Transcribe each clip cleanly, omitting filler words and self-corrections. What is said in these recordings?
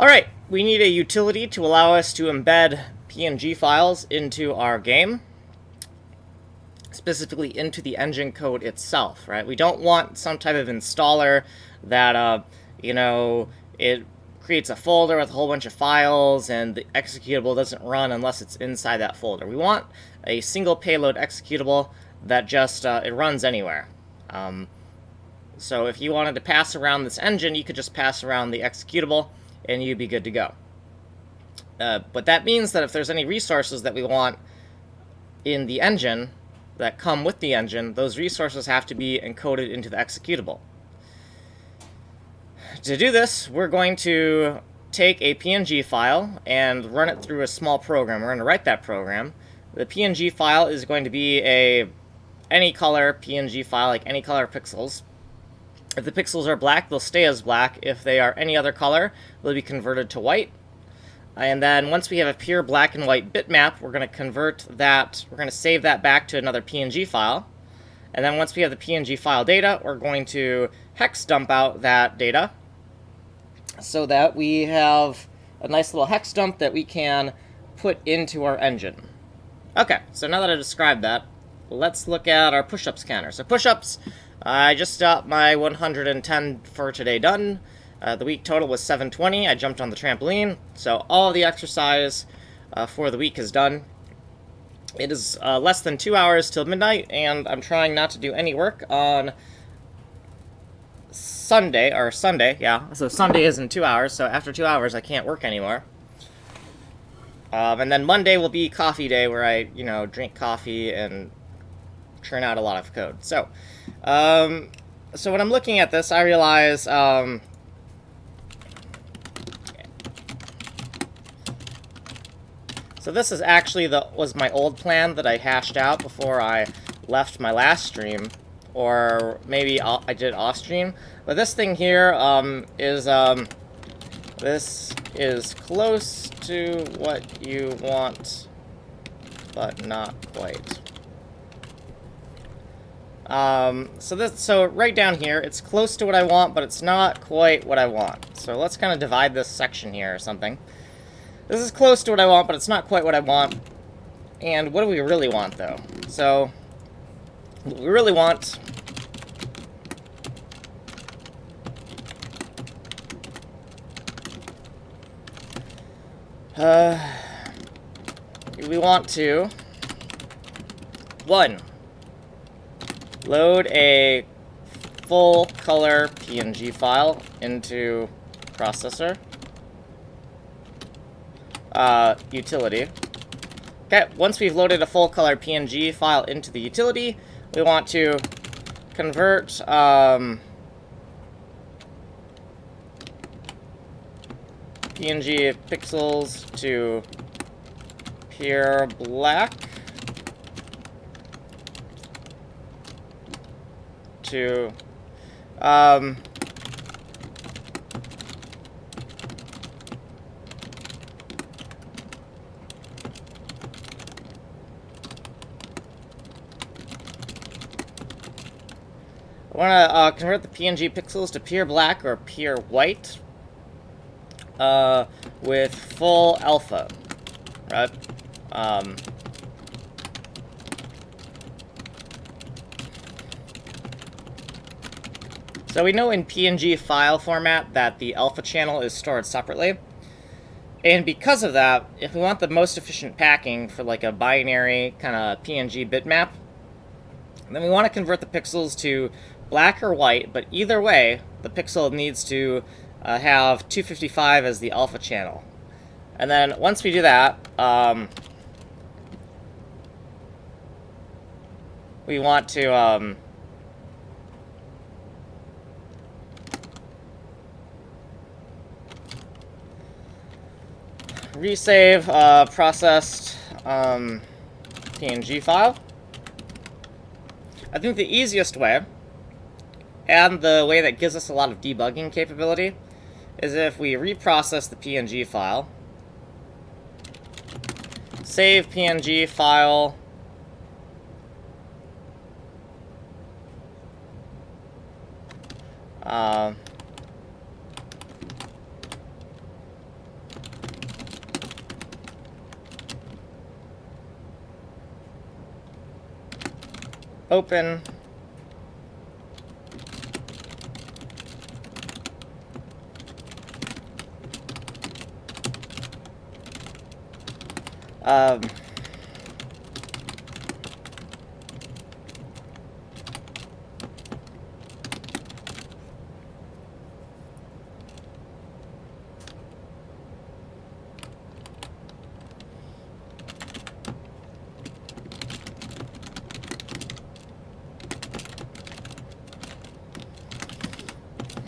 Alright, we need a utility to allow us to embed PNG files into our game, specifically into the engine code itself, right? We don't want some type of installer that, it creates a folder with a whole bunch of files and the executable doesn't run unless it's inside that folder. We want a single payload executable that just, it runs anywhere. So if you wanted to pass around this engine, you could just pass around the executable and you'd be good to go. But that means that if there's any resources that we want in the engine that come with the engine, those resources have to be encoded into the executable. To do this, we're going to take a PNG file and run it through a small program. We're going to write that program. The PNG file is going to be any color PNG file, like any color pixels. If the pixels are black, they'll stay as black. If they are any other color, they'll be converted to white. And then once we have a pure black and white bitmap, we're going to convert that, we're going to save that back to another PNG file. And then once we have the PNG file data, we're going to hex dump out that data so that we have a nice little hex dump that we can put into our engine. Okay, so now that I described that, let's look at our push-ups counter. So push-ups, I just got my 110 for today done. The week total was 720. I jumped on the trampoline, so all of the exercise for the week is done. It is less than 2 hours till midnight, and I'm trying not to do any work on Sunday, yeah. So Sunday is in 2 hours, so after 2 hours I can't work anymore. And then Monday will be coffee day, where I, drink coffee and churn out a lot of code. So, when I'm looking at this, I realize, so this is actually was my old plan that I hashed out before I left my last stream, or maybe I did off stream. But this thing here this is close to what you want, but not quite. So right down here, it's close to what I want, but it's not quite what I want. So let's kind of divide this section here or something. This is close to what I want, but it's not quite what I want. And what do we really want, though? So, what we really want we want to 1. Load a full color PNG file into processor. Utility. Okay, once we've loaded a full color PNG file into the utility, we want to convert PNG pixels to pure black to I want to convert the PNG pixels to pure black or pure white with full alpha, right? So we know in PNG file format that the alpha channel is stored separately. And because of that, if we want the most efficient packing for like a binary kind of PNG bitmap, then we want to convert the pixels to black or white, but either way, the pixel needs to have 255 as the alpha channel. And then once we do that, we want to resave processed PNG file. I think the easiest way, and the way that gives us a lot of debugging capability, is if we reprocess the PNG file, save PNG file, open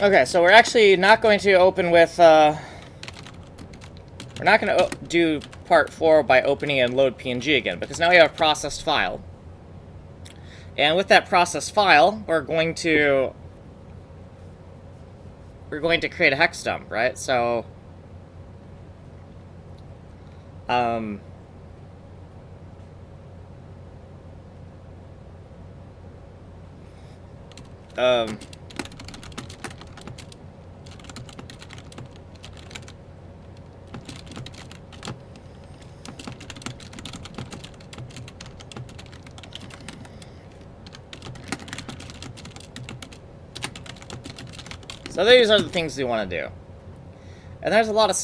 okay, so we're actually not going to open with, we're not going to do part 4 by opening and load PNG again, because now we have a processed file. And with that processed file, we're going to create a hex dump, right? So, so these are the things we want to do. And there's a lot of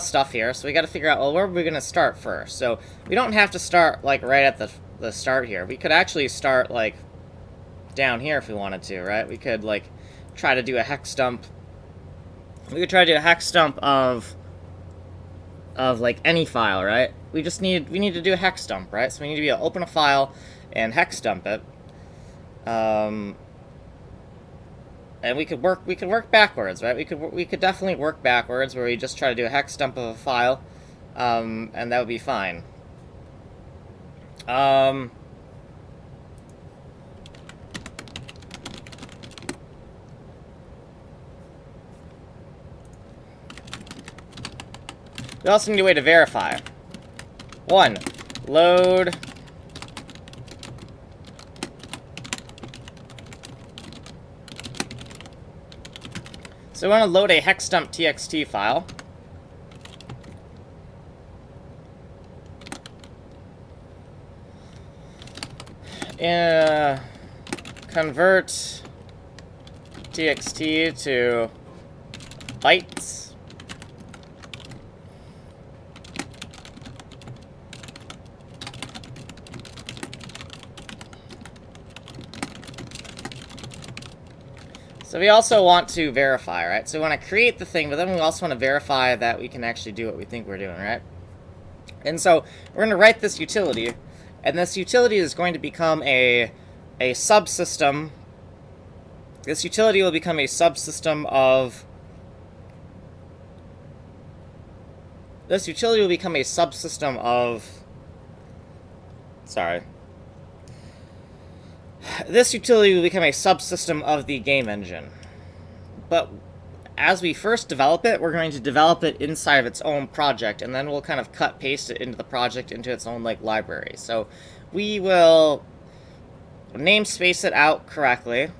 stuff here, so we got to figure out, well, where are we going to start first? So we don't have to start like right at the start here. We could actually start like down here if we wanted to, right? We could like try to do a hex dump. We could try to do a hex dump of like any file, right? We need to do a hex dump, right? So we need to be able to open a file and hex dump it. And we could work backwards, right? We could definitely work backwards, where we just try to do a hex dump of a file, and that would be fine. We also need a way to verify. 1. Load So we want to load a PHEXDUM.txt file. Convert txt to bytes. So we also want to verify, right? So we want to create the thing, but then we also want to verify that we can actually do what we think we're doing, right? And so we're going to write this utility, and this utility is going to become a subsystem. This utility will become a subsystem of... This utility will become a subsystem of... Sorry. This utility will become a subsystem of the game engine. But as we first develop it, we're going to develop it inside of its own project, and then we'll kind of paste it into the project, into its own like library. So we will namespace it out correctly.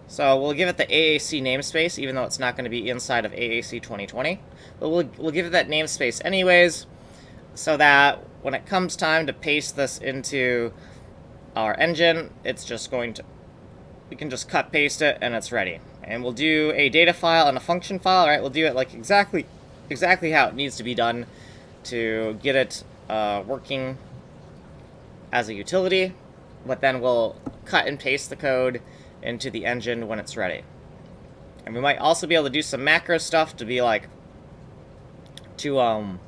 So we'll give it the AAC namespace, even though it's not going to be inside of AAC 2020. But we'll give it that namespace anyways, so that when it comes time to paste this into our engine, it's just going to, we can just cut paste it and it's ready. And we'll do a data file and a function file, right? We'll do it like exactly how it needs to be done to get it working as a utility, but then we'll cut and paste the code into the engine when it's ready. And we might also be able to do some macro stuff to be like, to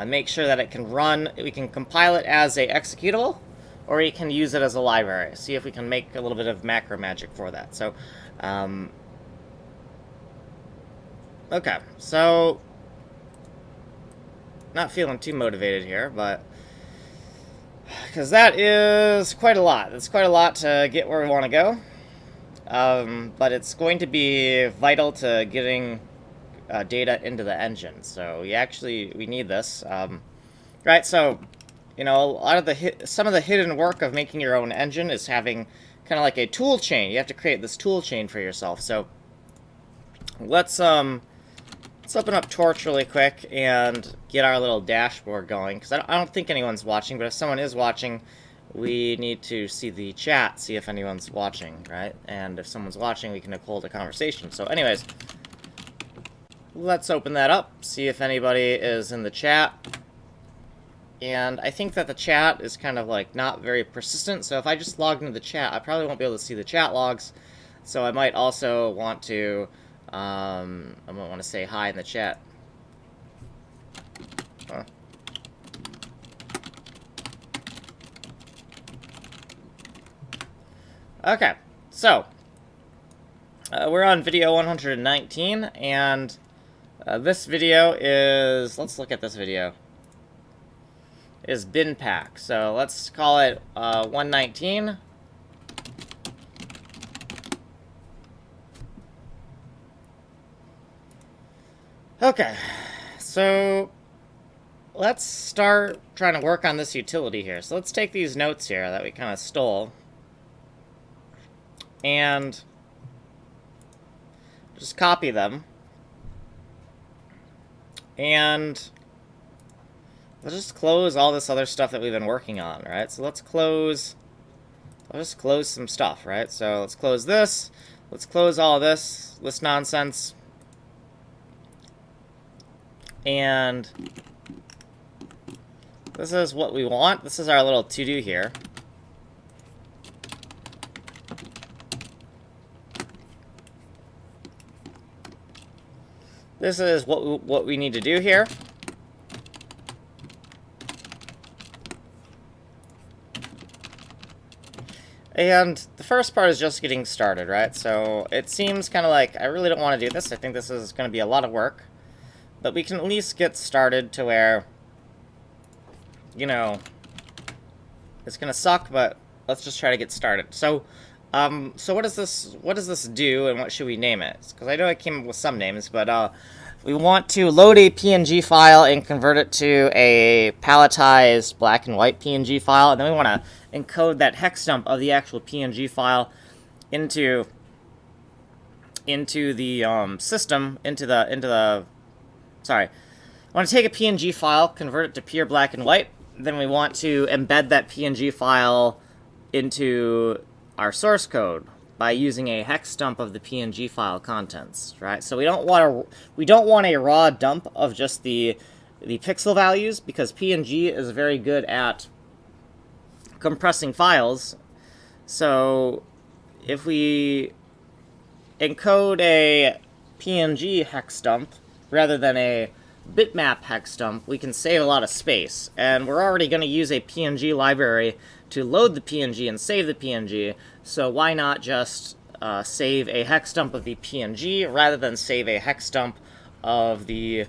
make sure that it can run. We can compile it as a executable, or we can use it as a library. See if we can make a little bit of macro magic for that. So, okay, so not feeling too motivated here, but because that is quite a lot. It's quite a lot to get where we want to go, but it's going to be vital to getting data into the engine. So we need this, right? So, you know, a lot of some of the hidden work of making your own engine is having kind of like a tool chain. You have to create this tool chain for yourself. So let's open up Torch really quick and get our little dashboard going, because I don't think anyone's watching, but if someone is watching, we need to see the chat, see if anyone's watching, right? And if someone's watching, we can hold a conversation. So anyways, let's open that up, see if anybody is in the chat. And I think that the chat is kind of like not very persistent, so if I just logged into the chat, I probably won't be able to see the chat logs. So I might also want to, I might want to say hi in the chat. Huh. Okay, so we're on video 119, and this video is, let's look at this video, is bin pack. So let's call it 119. Okay, so let's start trying to work on this utility here. So let's take these notes here that we kind of stole and just copy them. And let's just close all this other stuff that we've been working on, right? So let's just close some stuff, right? So let's close this. Let's close all this nonsense. And this is what we want. This is our little to-do here. This is what we need to do here. And the first part is just getting started, right? So it seems kind of like I really don't want to do this. I think this is going to be a lot of work. But we can at least get started to where, you know, it's going to suck, but let's just try to get started. So what does this do, and what should we name it? Because I know I came up with some names, but we want to load a PNG file and convert it to a palletized black and white PNG file, and then we want to encode that hex dump of the actual PNG file into the system, sorry. I want to take a PNG file, convert it to pure black and white, then we want to embed that PNG file into our source code by using a hex dump of the PNG file contents, right? So we don't want a raw dump of just the pixel values, because PNG is very good at compressing files. So if we encode a PNG hex dump rather than a bitmap hex dump, we can save a lot of space. And we're already going to use a PNG library to load the PNG and save the PNG, so why not just save a hex dump of the PNG rather than save a hex dump of the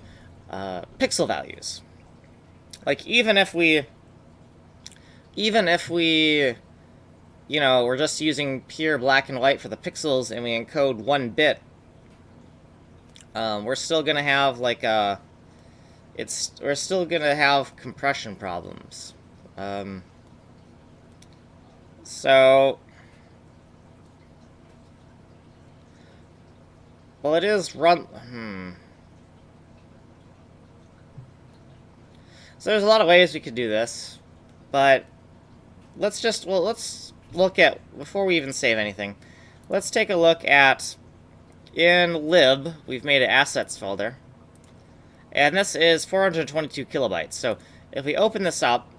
pixel values? Like, even if we, you know, we're just using pure black and white for the pixels and we encode 1 bit, we're still gonna have like we're still gonna have compression problems. So, well, it is run. So there's a lot of ways we could do this, but let's look at, before we even save anything, let's take a look at, in lib, we've made an assets folder, and this is 422 kilobytes. So if we open this up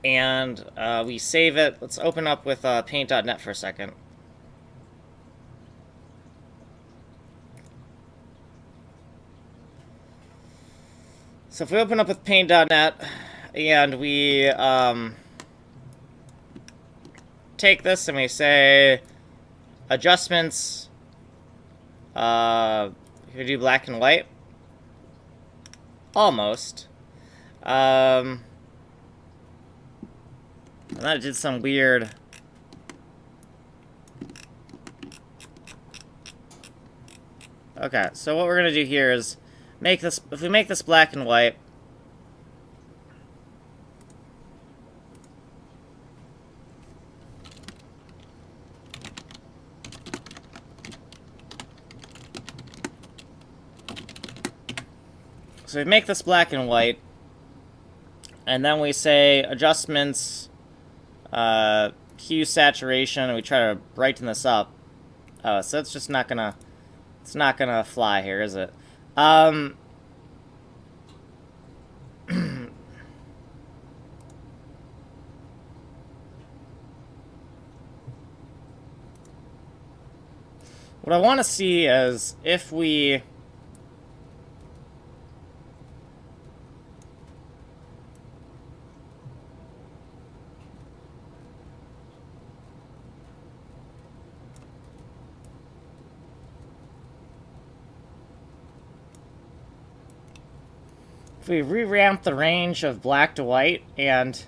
and we save it, let's open up with paint.net for a second. So if we open up with paint.net and we take this and we say adjustments, we do black and white, almost, and that did some weird, okay, so what we're gonna do here is make this, if we make this black and white, so we make this black and white, and then we say adjustments hue saturation, and we try to brighten this up. Oh, so it's just not gonna, it's not gonna fly here, is it? What I want to see is if we... if we re-ramp the range of black to white and...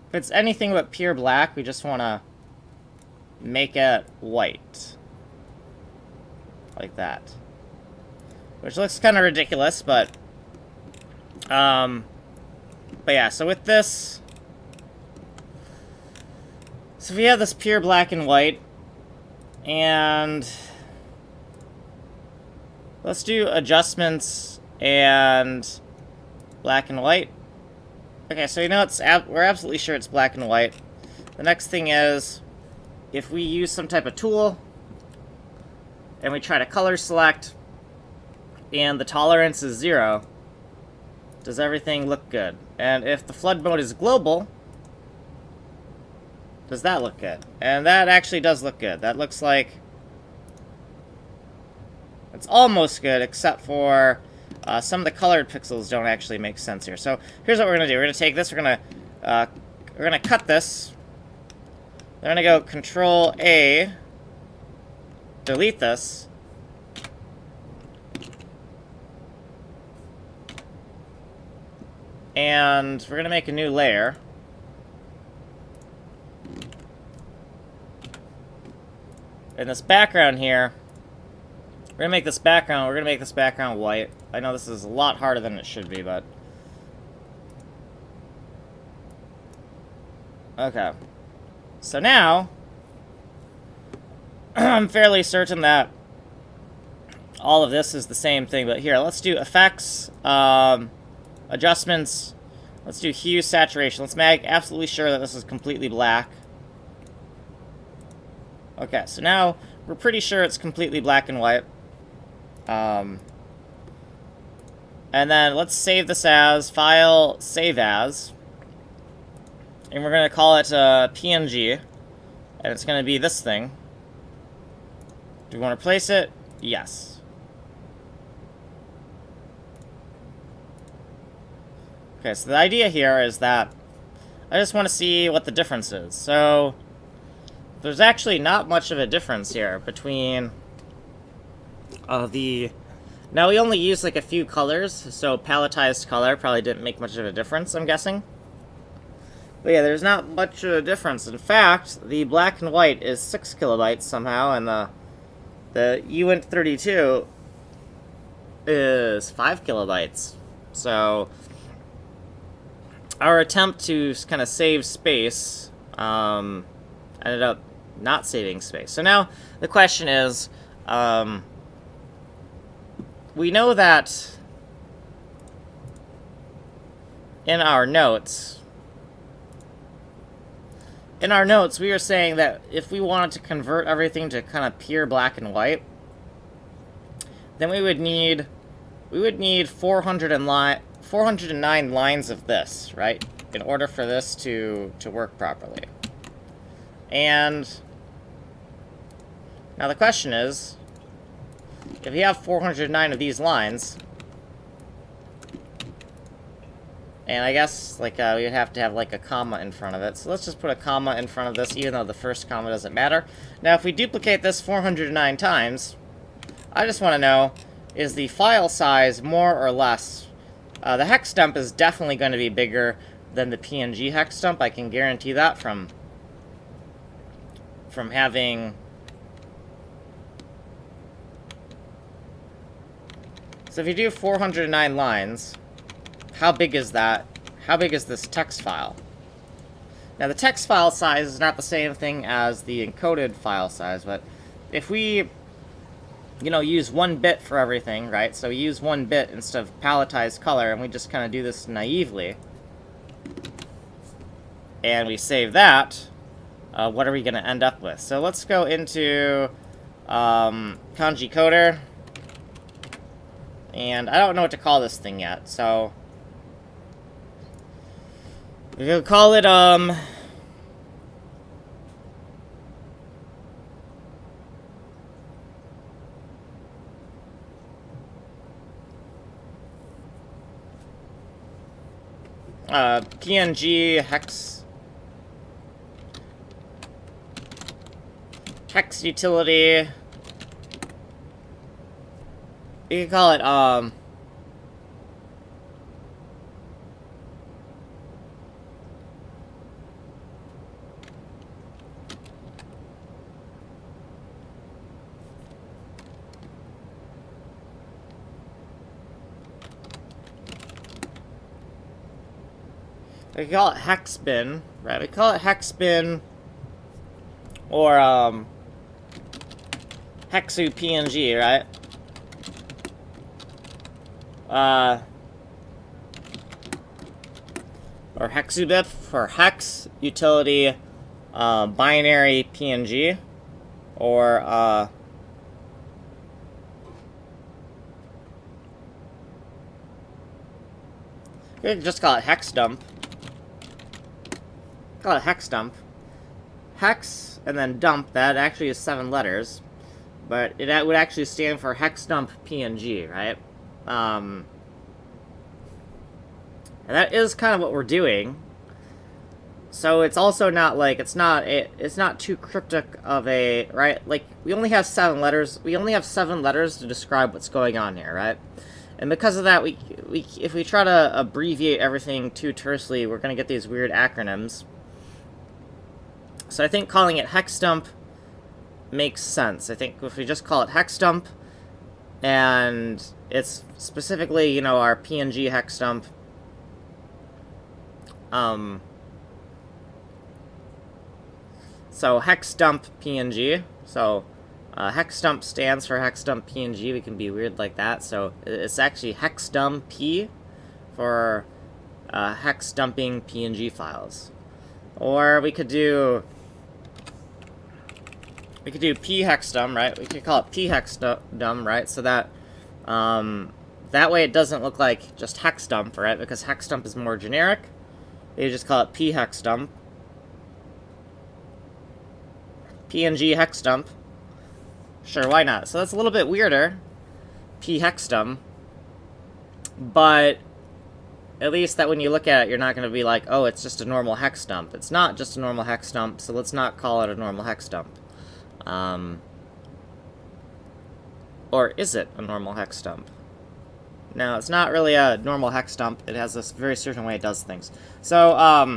if it's anything but pure black, we just want to make it white. Like that. Which looks kind of ridiculous, but yeah, so with this... so if we have this pure black and white, and... let's do adjustments and black and white. Okay, so you know we're absolutely sure it's black and white. The next thing is, if we use some type of tool, and we try to color select, and the tolerance is 0, does everything look good? And if the flood mode is global, does that look good? And that actually does look good. That looks like it's almost good, except for some of the colored pixels don't actually make sense here. So here's what we're gonna do. We're gonna take this. We're gonna cut this. We're gonna go Control A, delete this. And we're going to make a new layer. In this background here, we're going to make this background white. I know this is a lot harder than it should be, but... okay. So now, I'm fairly certain that all of this is the same thing, but here, let's do effects, adjustments. Let's do hue saturation. Let's make absolutely sure that this is completely black. Okay, so now we're pretty sure it's completely black and white. And then let's save this as file, save as. And we're going to call it PNG. And it's going to be this thing. Do we want to replace it? Yes. Okay, so the idea here is that I just want to see what the difference is. So there's actually not much of a difference here between the... now we only use like a few colors, so palletized color probably didn't make much of a difference, I'm guessing. But yeah, there's not much of a difference. In fact, the black and white is 6 kilobytes somehow, and the uint32 is 5 kilobytes. So our attempt to kind of save space ended up not saving space. So now the question is, we know that in our notes we are saying that if we wanted to convert everything to kind of pure black and white, then we would need 409 lines of this, right, in order for this to work properly. And now the question is, if you have 409 of these lines, and I guess like we would have to have like a comma in front of it. So let's just put a comma in front of this, even though the first comma doesn't matter. Now if we duplicate this 409 times, I just want to know, is the file size more or less? The hex dump is definitely going to be bigger than the PNG hex dump. I can guarantee that from having... so if you do 409 lines, how big is that? How big is this text file? Now the text file size is not the same thing as the encoded file size, but if we, use 1 bit for everything, right? So we use 1 bit instead of palletized color, and we just kind of do this naively. And we save that, what are we going to end up with? So let's go into Kanji Coder. And I don't know what to call this thing yet, so we're going to call it, PNG hex utility. You can call it, we call it hex bin, right? We call it hex bin, or, hexu PNG, right? Or hexubif for hex utility, binary PNG, or, we can just call it HEXDUM. Call it HEXDUM. Hex, and then dump, that actually is 7 letters. But it would actually stand for HEXDUMP PNG, right? And that is kind of what we're doing. So it's also not like, it's not too cryptic of a, right? Like, we only have 7 letters. We only have 7 letters to describe what's going on here, right? And because of that, if we try to abbreviate everything too tersely, we're going to get these weird acronyms. So I think calling it HEXDUMP makes sense. I think if we just call it HEXDUMP, and it's specifically, our PNG HEXDUMP, so HEXDUMP PNG, so HEXDUMP stands for HEXDUMP PNG. We can be weird like that, so it's actually HEXDUM P for hex dumping PNG files. Or we could do PHEXDUM, right? We could call it PHEXDUM, right? So that that way it doesn't look like just HEXDUMP, right? Because HEXDUMP is more generic. You just call it PHEXDUM. PNG HEXDUMP. Sure, why not? So that's a little bit weirder. PHEXDUM. But at least that when you look at it, you're not going to be like, oh, it's just a normal hex dump. It's not just a normal hex dump, so let's not call it a normal hex dump. Or is it a normal hex dump? No, it's not really a normal hex dump. It has this very certain way it does things. So,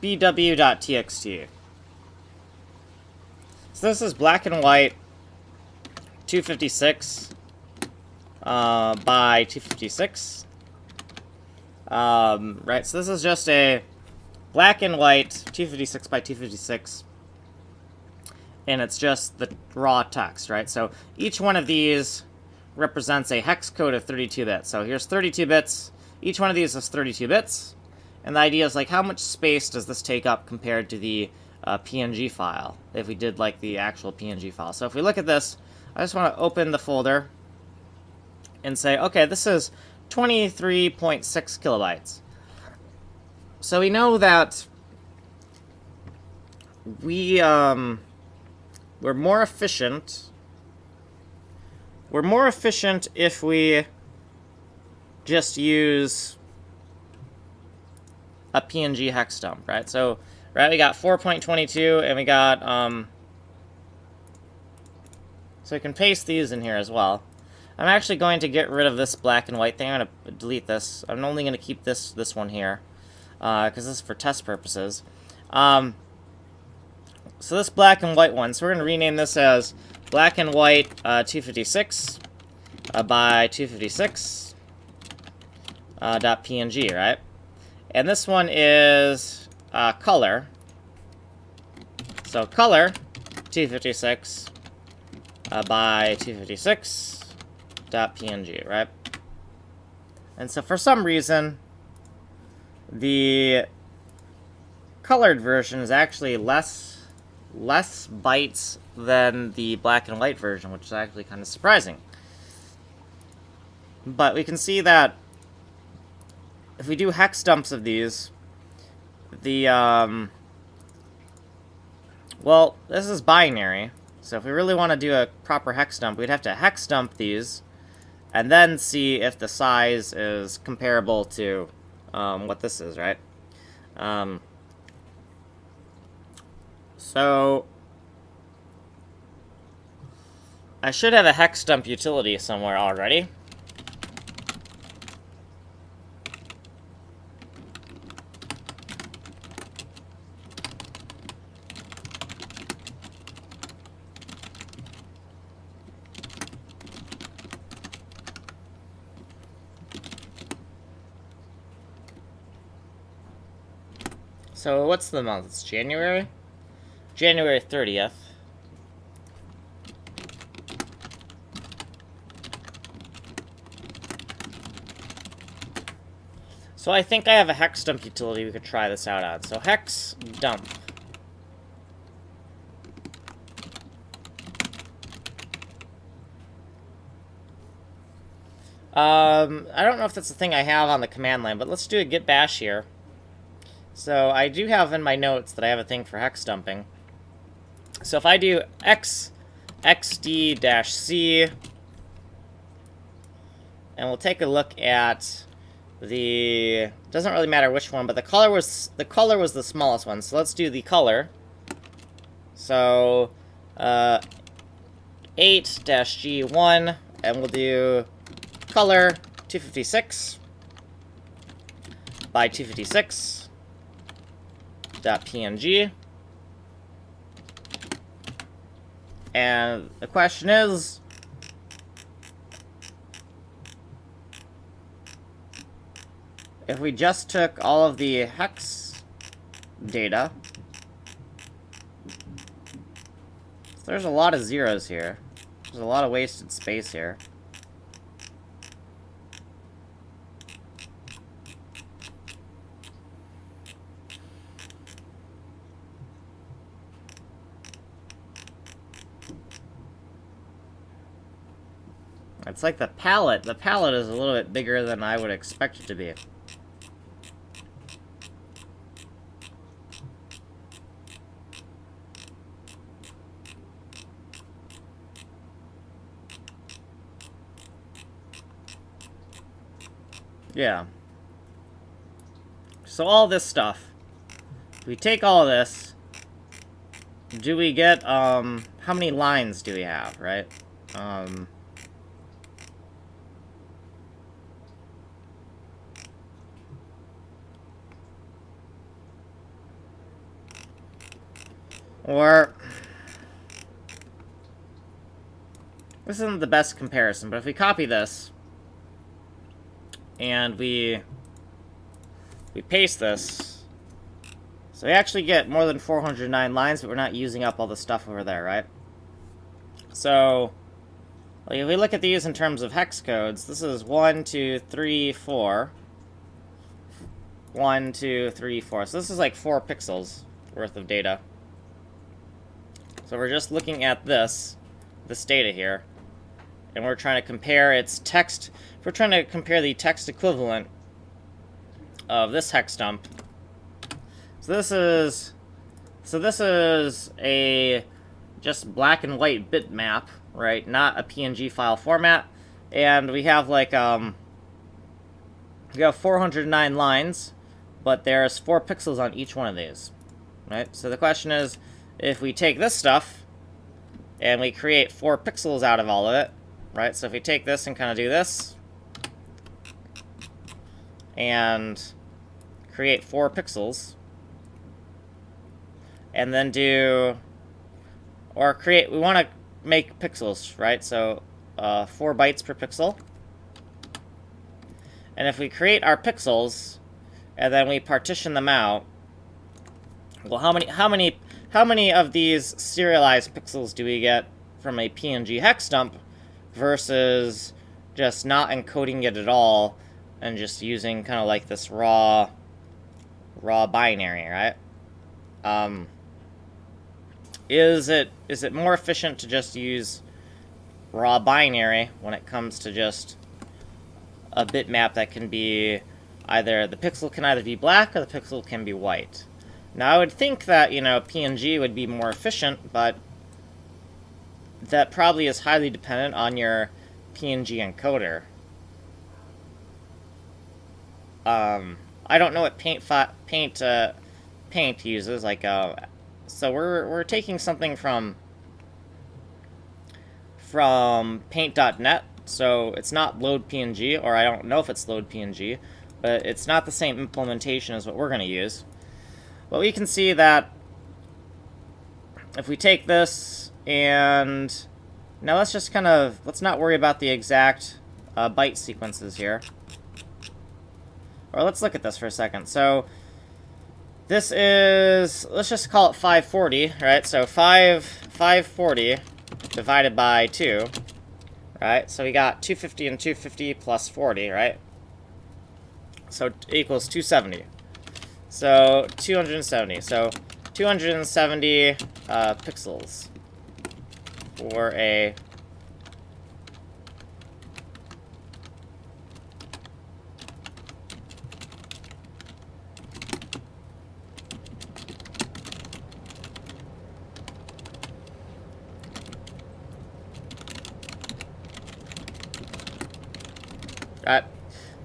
bw.txt. So this is black and white 256 by 256. Right, so this is just a black and white 256 by 256. And it's just the raw text, right? So each one of these represents a hex code of 32 bits. So here's 32 bits. Each one of these is 32 bits. And the idea is, like, how much space does this take up compared to the PNG file, if we did, like, the actual PNG file. So if we look at this, I just want to open the folder and say, okay, this is 23.6 kilobytes. So we know that we're more efficient. We're more efficient if we just use a PNG hex dump, right? So, right, we got 4.22, and we got, so we can paste these in here as well. I'm actually going to get rid of this black and white thing. I'm going to delete this. I'm only going to keep this one here, because this is for test purposes. So this black and white one, so we're going to rename this as black and white 256 by 256 .png, right? And this one is color. So color 256 by 256 .png, right? And so for some reason, the colored version is actually less bytes than the black and white version, which is actually kind of surprising. But we can see that if we do hex dumps of these, the well, this is binary, so if we really want to do a proper hex dump, we'd have to hex dump these and then see if the size is comparable to what this is, right? So I should have a hex dump utility somewhere already. So what's the month? It's January? January 30th. So I think I have a hex dump utility we could try this out on. So hex dump. I don't know if that's the thing I have on the command line, but let's do a git bash here. So I do have in my notes that I have a thing for hex dumping. So if I do xd-c, and we'll take a look at the, doesn't really matter which one, but the color was the smallest one. So let's do the color. So 8-g1, and we'll do color 256 by 256 .png. And the question is, if we just took all of the hex data, there's a lot of zeros here. There's a lot of wasted space here. It's like the palette. The palette is a little bit bigger than I would expect it to be. Yeah. So all this stuff. We take all this. Do we get, how many lines do we have, right? Or, this isn't the best comparison, but if we copy this, and we paste this, so we actually get more than 409 lines, but we're not using up all the stuff over there, right? So, like, if we look at these in terms of hex codes, this is 1, 2, 3, 4. 1, 2, 3, 4. So this is like 4 pixels worth of data. So we're just looking at this data here, and we're trying to compare its text. We're trying to compare the text equivalent of this hex dump. So this is a just black and white bitmap, right? Not a PNG file format. And we have like we have 409 lines, but there's 4 pixels on each one of these, right? So the question is, if we take this stuff and we create 4 pixels out of all of it, right? So if we take this and kind of do this, and create 4 pixels, and then do, or create, we want to make pixels, right? So 4 bytes per pixel. And if we create our pixels, and then we partition them out, well, how many of these serialized pixels do we get from a PNG hex dump versus just not encoding it at all and just using kind of like this raw binary, right? Is it more efficient to just use raw binary when it comes to just a bitmap that can be either, the pixel can either be black or the pixel can be white? Now, I would think that, you know, PNG would be more efficient, but that probably is highly dependent on your PNG encoder. I don't know what Paint uses, like, so we're taking something from paint.net, so it's not load PNG, or I don't know if it's load PNG, but it's not the same implementation as what we're going to use. But we can see that if we take this and now let's just kind of, let's not worry about the exact byte sequences here. Or let's look at this for a second. So this is, let's just call it 540, right? So 540 divided by 2, right? So we got 250 and 250 plus 40, right? So it equals 270. So 270. So 270 pixels for a right.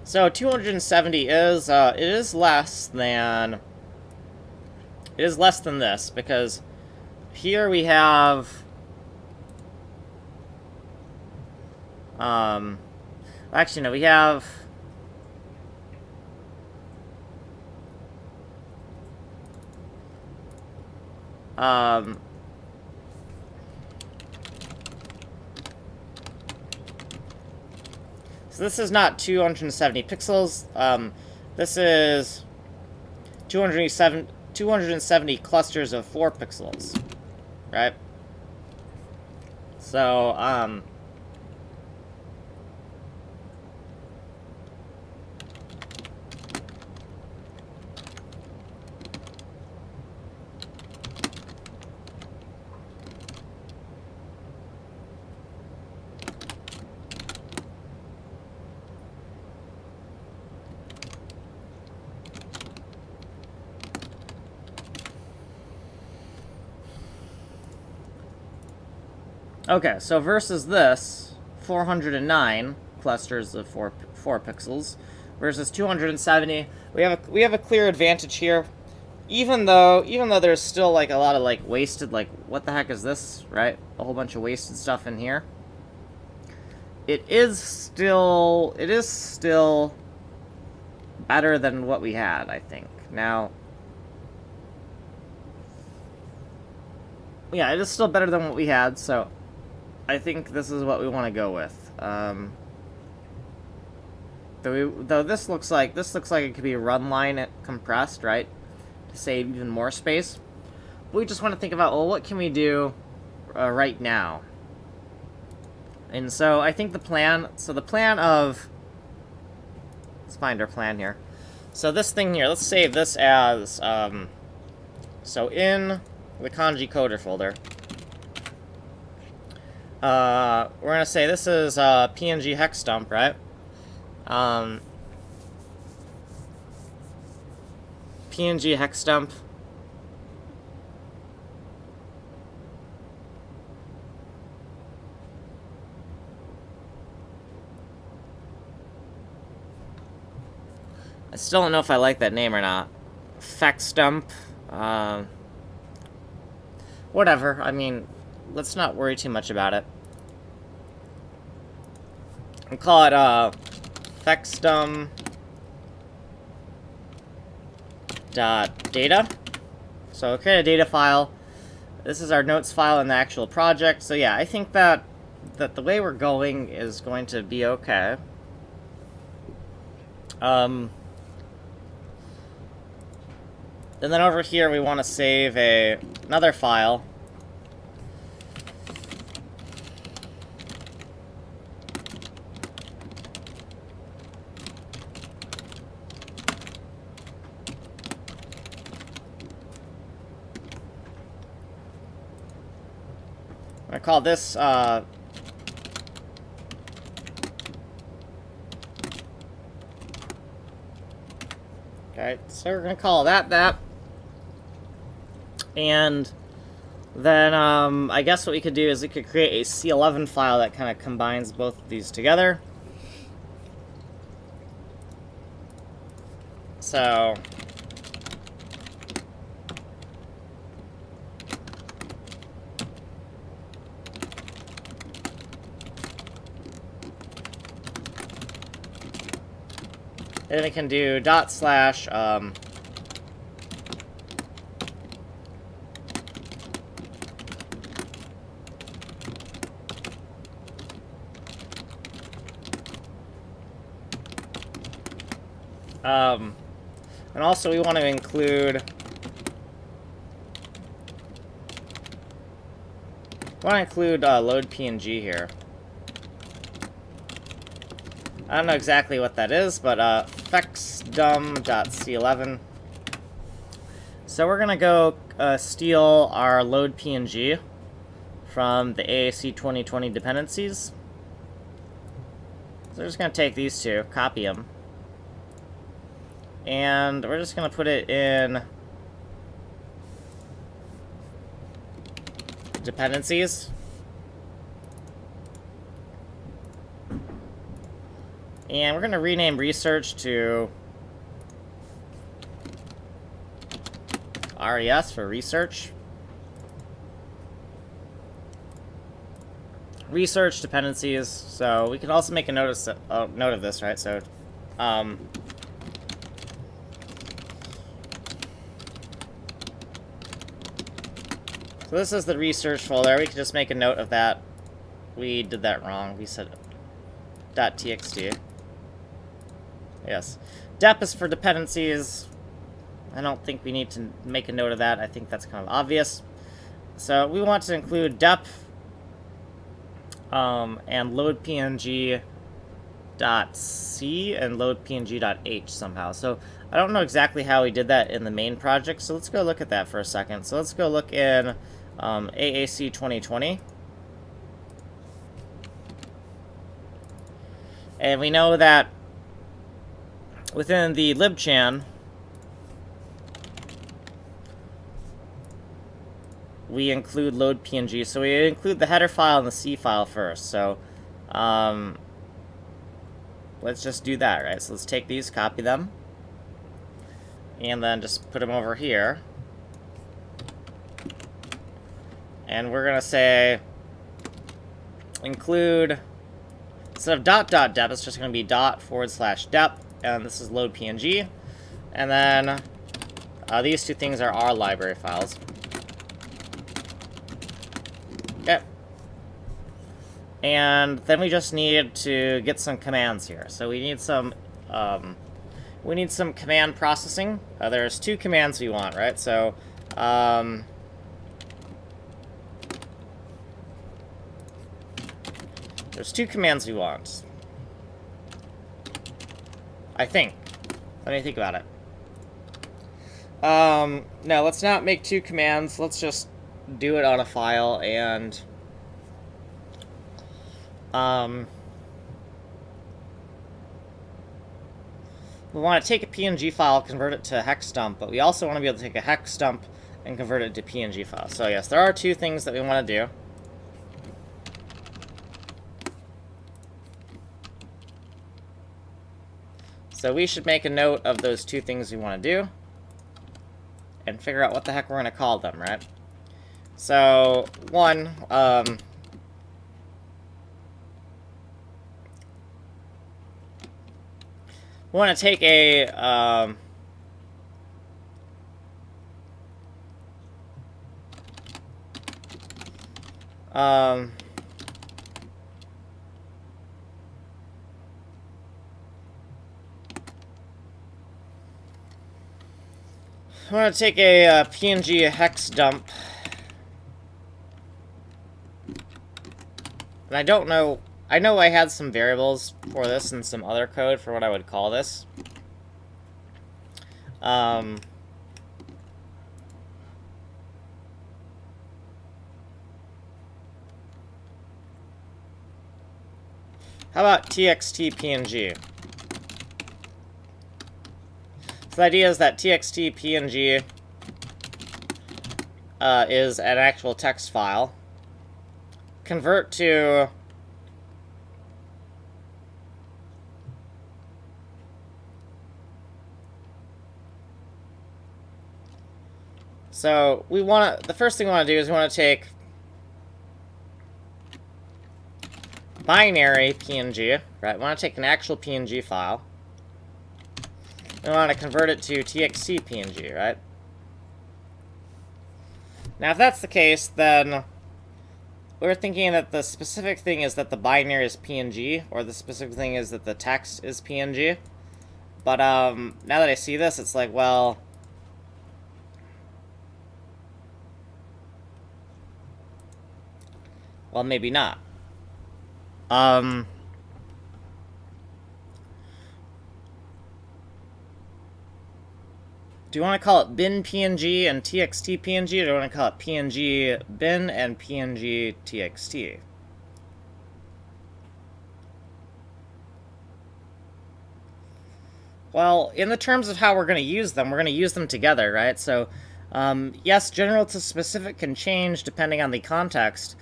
So 270 is it is less than this, because here we have actually no, we have so this is not 270 pixels. This is 270 clusters of 4 pixels, right? So, okay, so versus this, 409 clusters of 4 pixels versus 270, we have a clear advantage here. Even though there's still like a lot of like wasted, like what the heck is this, right? A whole bunch of wasted stuff in here. It is still better than what we had, I think. Now, yeah, it is still better than what we had, so I think this is what we want to go with. Though this looks like it could be run line compressed, right? To save even more space. But we just want to think about, well, what can we do right now? And so I think the plan of, let's find our plan here. So this thing here, let's save this as, so in the kanji coder folder, we're going to say this is PNG hex dump, right? PNG hex dump. I still don't know if I like that name or not. PHEXDUM. Whatever. I mean, let's not worry too much about it. We'll call it PHEXDUM .data. So we'll create a data file. This is our notes file in the actual project. So yeah, I think that the way we're going is going to be okay. And then over here we want to save another file. I call this okay, so we're gonna call that. And then I guess what we could do is we could create a C11 file that kind of combines both of these together. So then we can do dot slash and also we want to include load PNG here. I don't know exactly what that is, but PHEXDUM.c11. So we're gonna go steal our load PNG from the AAC 2020 dependencies. So we're just gonna take these two, copy them, and we're just gonna put it in dependencies. And we're going to rename research to RES for research. Research dependencies. So we can also make a note of this, right? So, so this is the research folder. We can just make a note of that. We did that wrong. We said .txt. Yes. Dep is for dependencies. I don't think we need to make a note of that. I think that's kind of obvious. So we want to include dep and load png.c and load png.h somehow. So I don't know exactly how we did that in the main project, so let's go look at that for a second. So let's go look in AAC 2020. And we know that within the libchan, we include load PNG. So we include the header file and the C file first. So let's just do that, right? So let's take these, copy them, and then just put them over here. And we're gonna say include, instead of .dep, it's just gonna be ./dep, and this is load PNG. And then these two things are our library files. Okay. And then we just need to get some commands here. So we need some command processing. There's two commands we want, right? So there's two commands we want, I think. Let me think about it. No, let's not make two commands. Let's just do it on a file, and we want to take a PNG file, convert it to hex dump, but we also want to be able to take a hex dump and convert it to PNG file. So yes, there are two things that we want to do. So we should make a note of those two things we want to do and figure out what the heck we're going to call them, right? So, 1, We want to take a I want to take a PNG hex dump, and I don't know. I know I had some variables for this and some other code for what I would call this. How about txt PNG? So the idea is that txt PNG is an actual text file. Convert to so we want to. The first thing we want to do is we want to take binary PNG, right? We want to take an actual PNG file. We want to convert it to txt PNG, right? Now, if that's the case, then we're thinking that the specific thing is that the binary is PNG, or the specific thing is that the text is PNG. But now that I see this, it's like, well, maybe not. Do you want to call it bin PNG and txt PNG, or do you want to call it PNG bin and PNG txt? Well, in the terms of how we're going to use them, we're going to use them together, right? So, yes, general to specific can change depending on the context,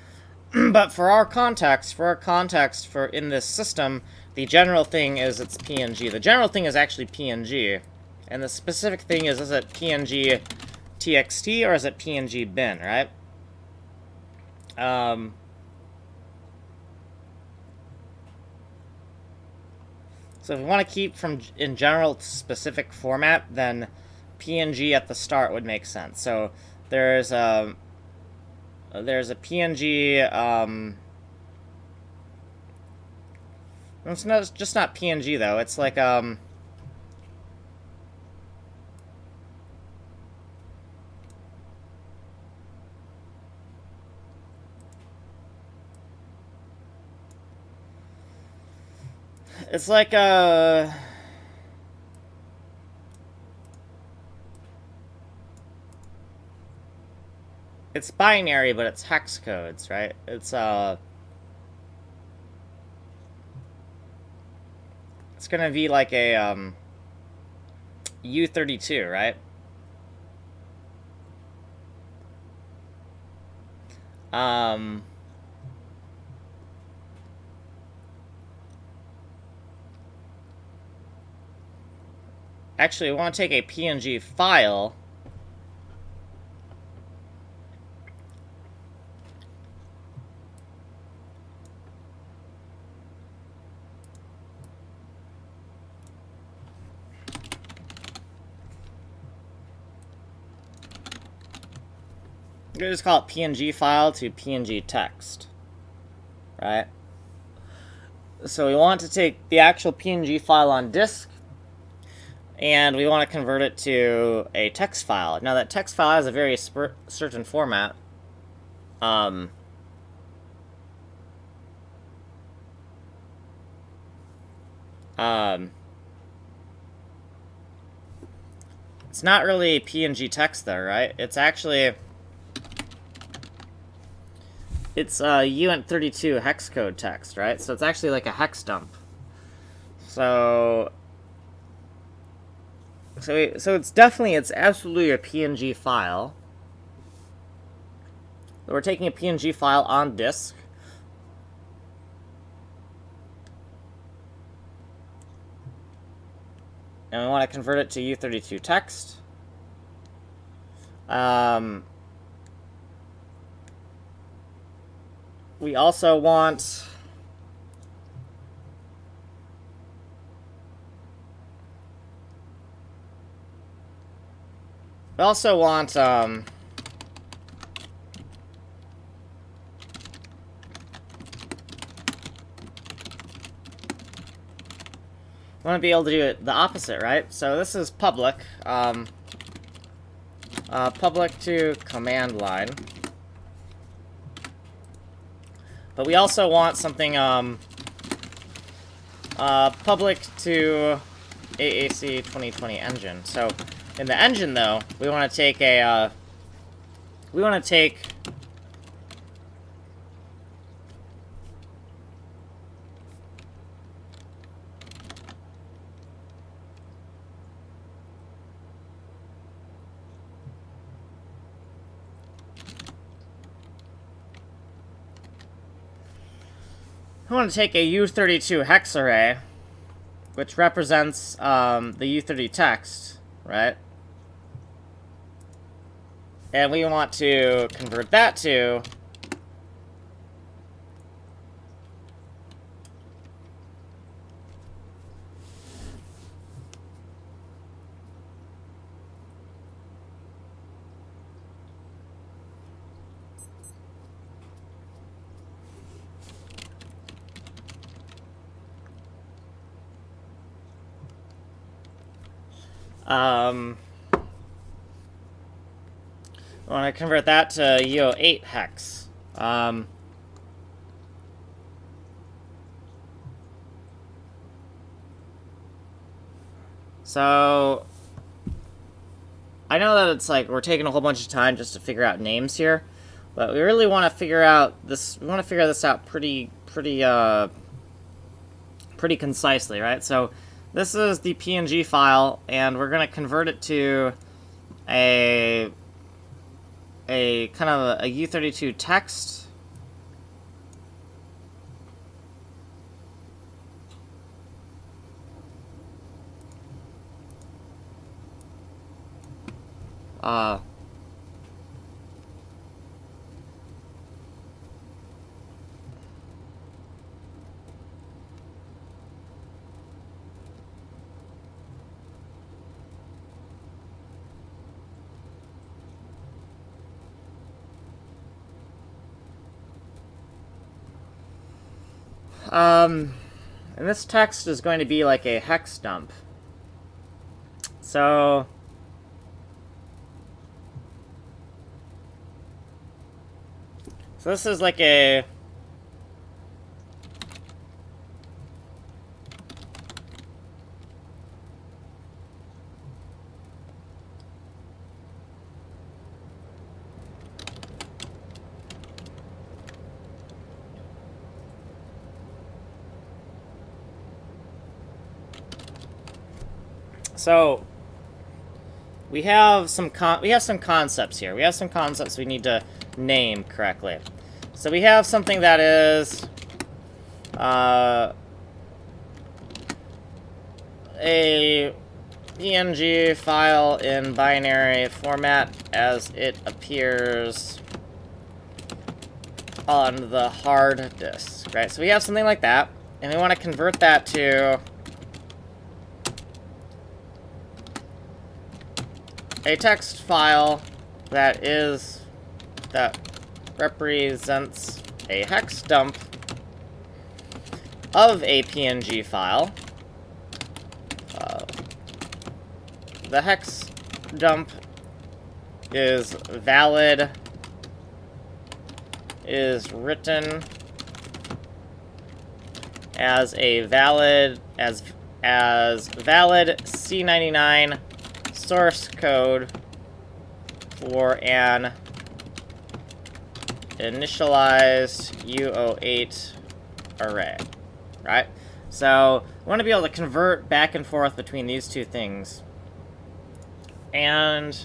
but for our context, for in this system, the general thing is it's PNG. The general thing is actually PNG. And the specific thing is it PNG txt or is it PNG bin, right? So if we want to keep from in general to specific format, then PNG at the start would make sense. So there's a PNG. It's just not PNG though. It's like it's like it's binary, but it's hex codes, right? It's gonna be like a U32, right? Actually, we want to take a PNG file. We're going to just call it PNG file to PNG text, right? So we want to take the actual PNG file on disk, and we want to convert it to a text file. Now that text file has a very certain format. It's not really PNG text though, right? It's actually it's uint32 hex code text, right? So it's actually like a hex dump. So it's definitely, it's absolutely a PNG file. We're taking a PNG file on disk. And we want to convert it to U32 text. We also want we also want we want to be able to do it the opposite, right? So this is public, public to command line. But we also want something, public to AAC 2020 engine. So in the engine, though, we want to take a, a U32 hex array, which represents the U30 text, right? And we want to convert that to I want to convert that to U08 hex. So I know that it's like we're taking a whole bunch of time just to figure out names here, but we really want to figure out this. We want to figure this out pretty concisely, right? So this is the PNG file, and we're going to convert it to a kind of a U32 text. And this text is going to be like a hex dump. So this is like a So we have some concepts here. We have some concepts we need to name correctly. So we have something that is a PNG file in binary format as it appears on the hard disk, right? So we have something like that, and we want to convert that to a text file that represents a hex dump of a PNG file. The hex dump is written as a valid C99 source code for an initialized U08 array, right? So we want to be able to convert back and forth between these two things. And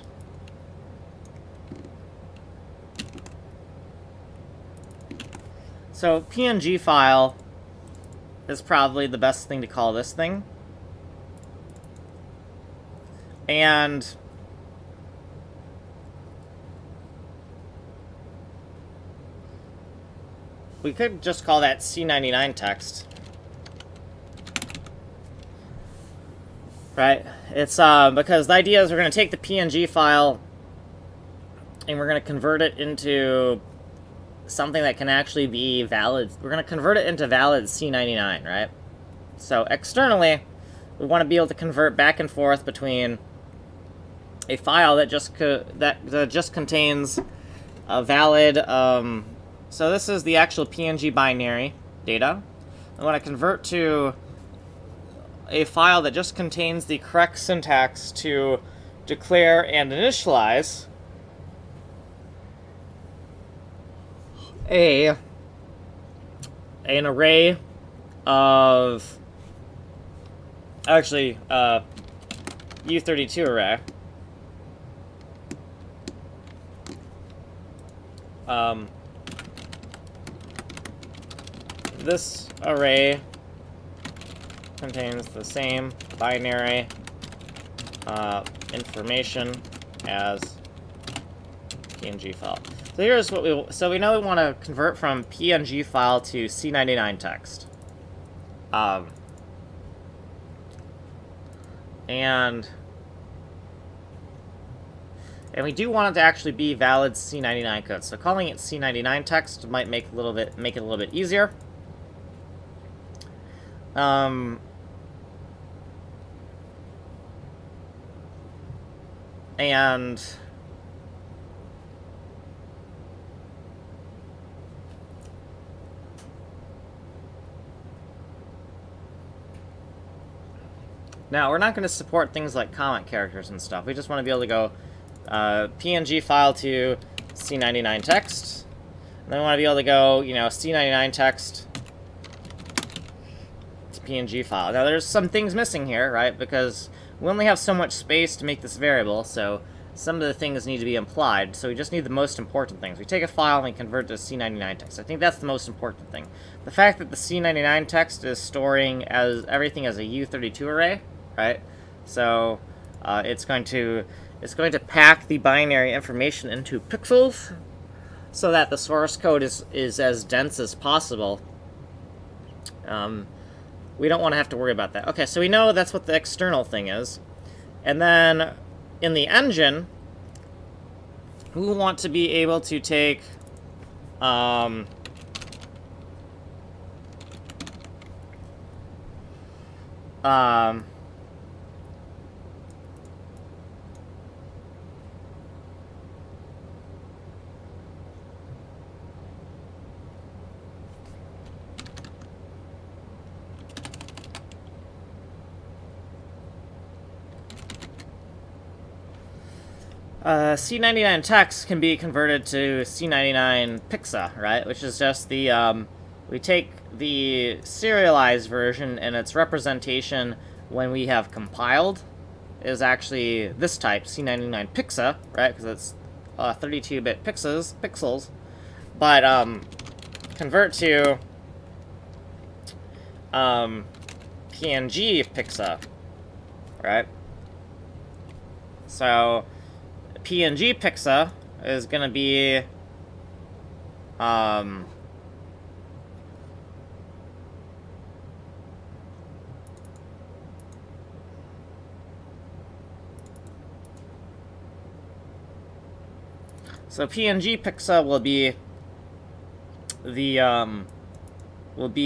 so PNG file is probably the best thing to call this thing. And we could just call that C99 text. right? It's because the idea is we're going to take the PNG file and we're going to convert it into something that can actually be valid. We're going to convert it into valid C99, right? So externally, we want to be able to convert back and forth between a file that just contains a valid. So this is the actual PNG binary data. I want to convert to a file that just contains the correct syntax to declare and initialize an array of actually U32 array. This array contains the same binary information as PNG file. So here's what we know we want to convert from PNG file to C99 text. And we do want it to actually be valid C99 code. So calling it C99 text might make it a little bit easier. And now, we're not going to support things like comment characters and stuff. We just want to be able to go PNG file to C99 text. And then we want to be able to go, C99 text to PNG file. Now, there's some things missing here, right? Because we only have so much space to make this variable, so some of the things need to be implied. So we just need the most important things. We take a file and we convert it to C99 text. I think that's the most important thing. The fact that the C99 text is storing everything as a U32 array, right? So it's going to pack the binary information into pixels so that the source code is as dense as possible. We don't want to have to worry about that. Okay, so we know that's what the external thing is. And then in the engine, we want to be able to take C99 text can be converted to C99 PIXA, right? Which is just the, we take the serialized version and its representation when we have compiled is actually this type, C99 PIXA, right? Because it's 32-bit pixels. But, convert to PNG PIXA, right? So PNG PIXA is going to be so PNG PIXA will be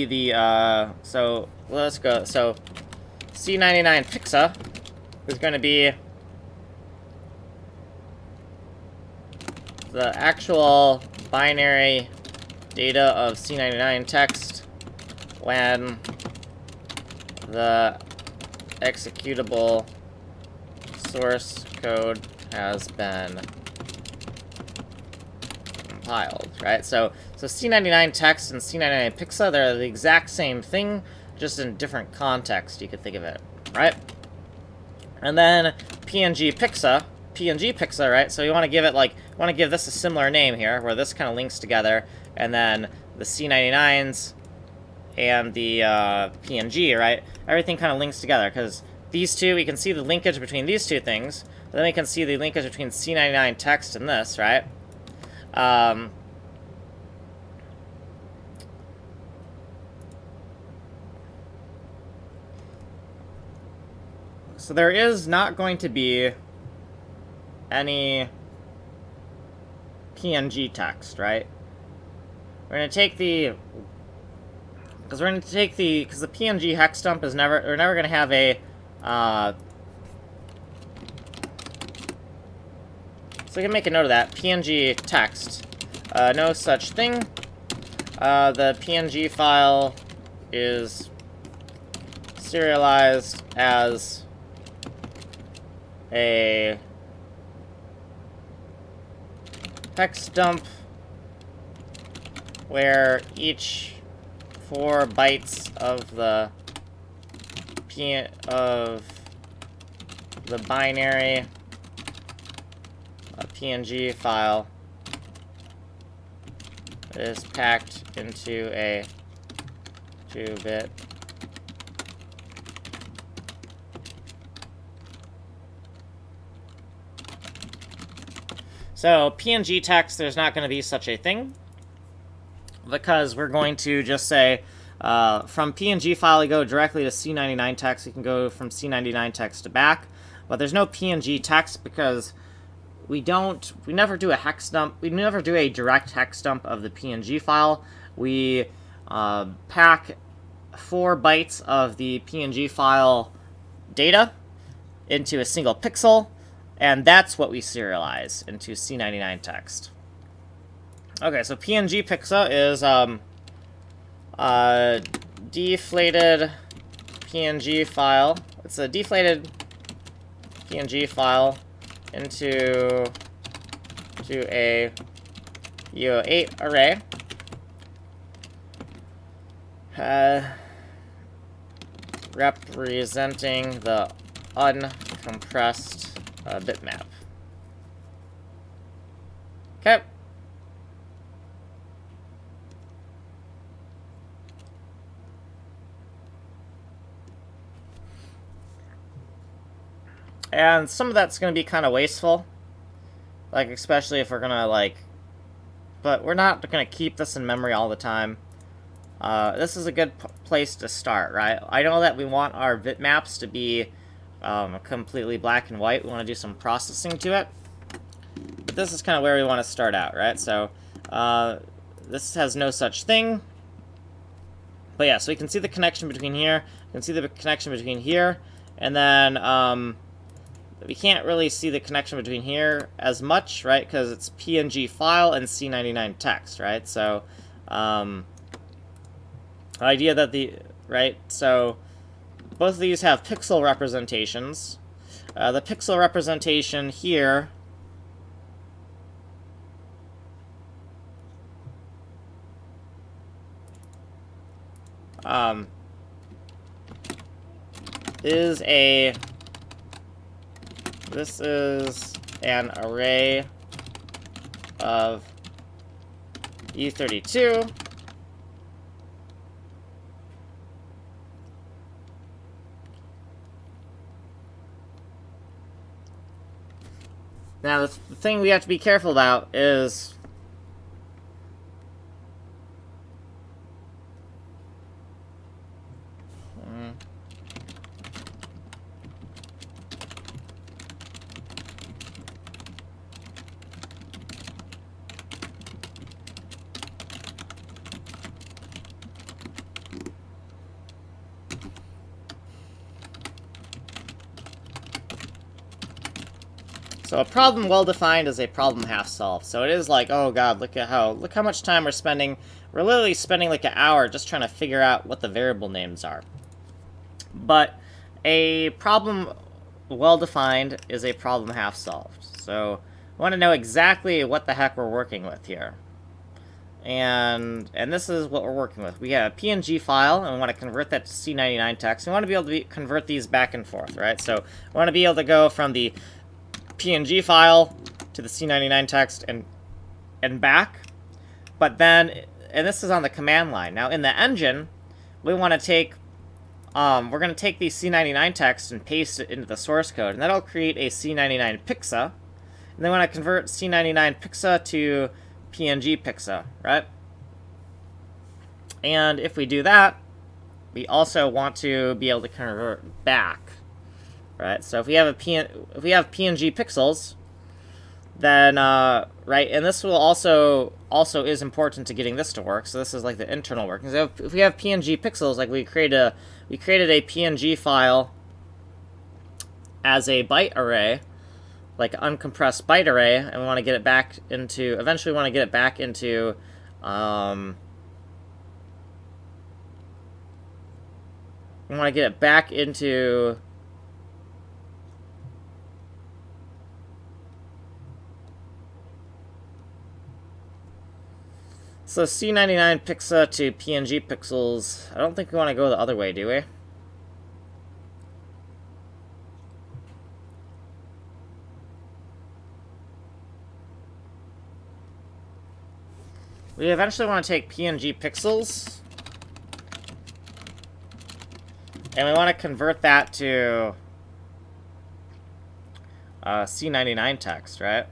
the so let's go. So C99 PIXA is going to be the actual binary data of C99 text when the executable source code has been compiled, right? So C99 text and C99 PIXA, they're the exact same thing, just in different context, you could think of it, right? And then PNG PIXA, right? So you want to give it give this a similar name here, where this kind of links together, and then the C99s and the PNG, right? Everything kind of links together, because these two, we can see the linkage between these two things, but then we can see the linkage between C99 text and this, right? So there is not going to be any PNG text, right? We're going to take the... Because the PNG hex dump is never... We're never going to have a... so we can make a note of that. PNG text. No such thing. The PNG file is serialized as a hex dump where each 4 bytes of the binary PNG file is packed into a 2-bit So PNG text, there's not going to be such a thing, because we're going to just say from PNG file you go directly to C99 text. You can go from C99 text to back, but there's no PNG text because we never do a hex dump. We never do a direct hex dump of the PNG file. We pack 4 bytes of the PNG file data into a single pixel, and that's what we serialize into C99 text. Okay, so PNG pixel is deflated PNG file. It's a deflated PNG file into a U8 array. Representing the uncompressed bitmap. Okay. And some of that's going to be kind of wasteful. Like, especially if we're going to, like... But we're not going to keep this in memory all the time. This is a good place to start, right? I know that we want our bitmaps to be completely black and white. We want to do some processing to it. But this is kind of where we want to start out, right? So, this has no such thing. But yeah, so we can see the connection between here. We can see the connection between here. And then, we can't really see the connection between here as much, right? Because it's PNG file and C99 text, right? So, the idea that right? So, both of these have pixel representations. The pixel representation here this is an array of E32 Now, the thing we have to be careful about is so a problem well defined is a problem half solved. So it is like, oh god, look how much time we're spending. We're literally spending like an hour just trying to figure out what the variable names are. But a problem well defined is a problem half solved. So we want to know exactly what the heck we're working with here. And this is what we're working with. We have a PNG file, and we want to convert that to C99 text. We want to be able to convert these back and forth, right? So we want to be able to go from the PNG file to the C99 text and back. But then, and this is on the command line. Now in the engine, we want to take, we're going to take the C99 text and paste it into the source code, and that'll create a C99 PIXA. And then we want to convert C99 PIXA to PNG PIXA, right? And if we do that, we also want to be able to convert back right? So if we have PNG pixels, then right, and this will also is important to getting this to work. So this is like the internal working. So if we have PNG pixels, like we created a PNG file as a byte array, like an uncompressed byte array, and we want to get it back into, eventually we want to get it back into we want to get it back into so C99 pixa to PNG pixels. I don't think we want to go the other way, do we? We eventually want to take PNG pixels, and we want to convert that to C99 text, right?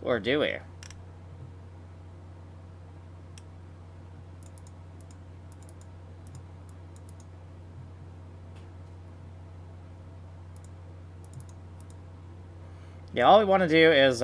Or do we? Yeah, all we want to do is,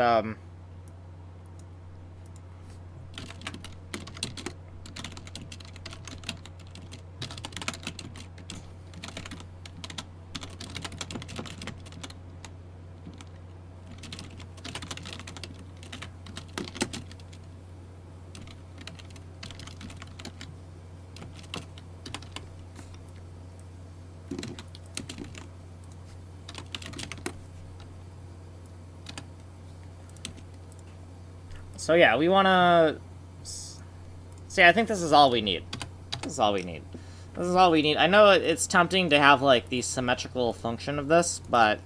so yeah, we want to... See, I think this is all we need. This is all we need. This is all we need. I know it's tempting to have, like, the symmetrical function of this, but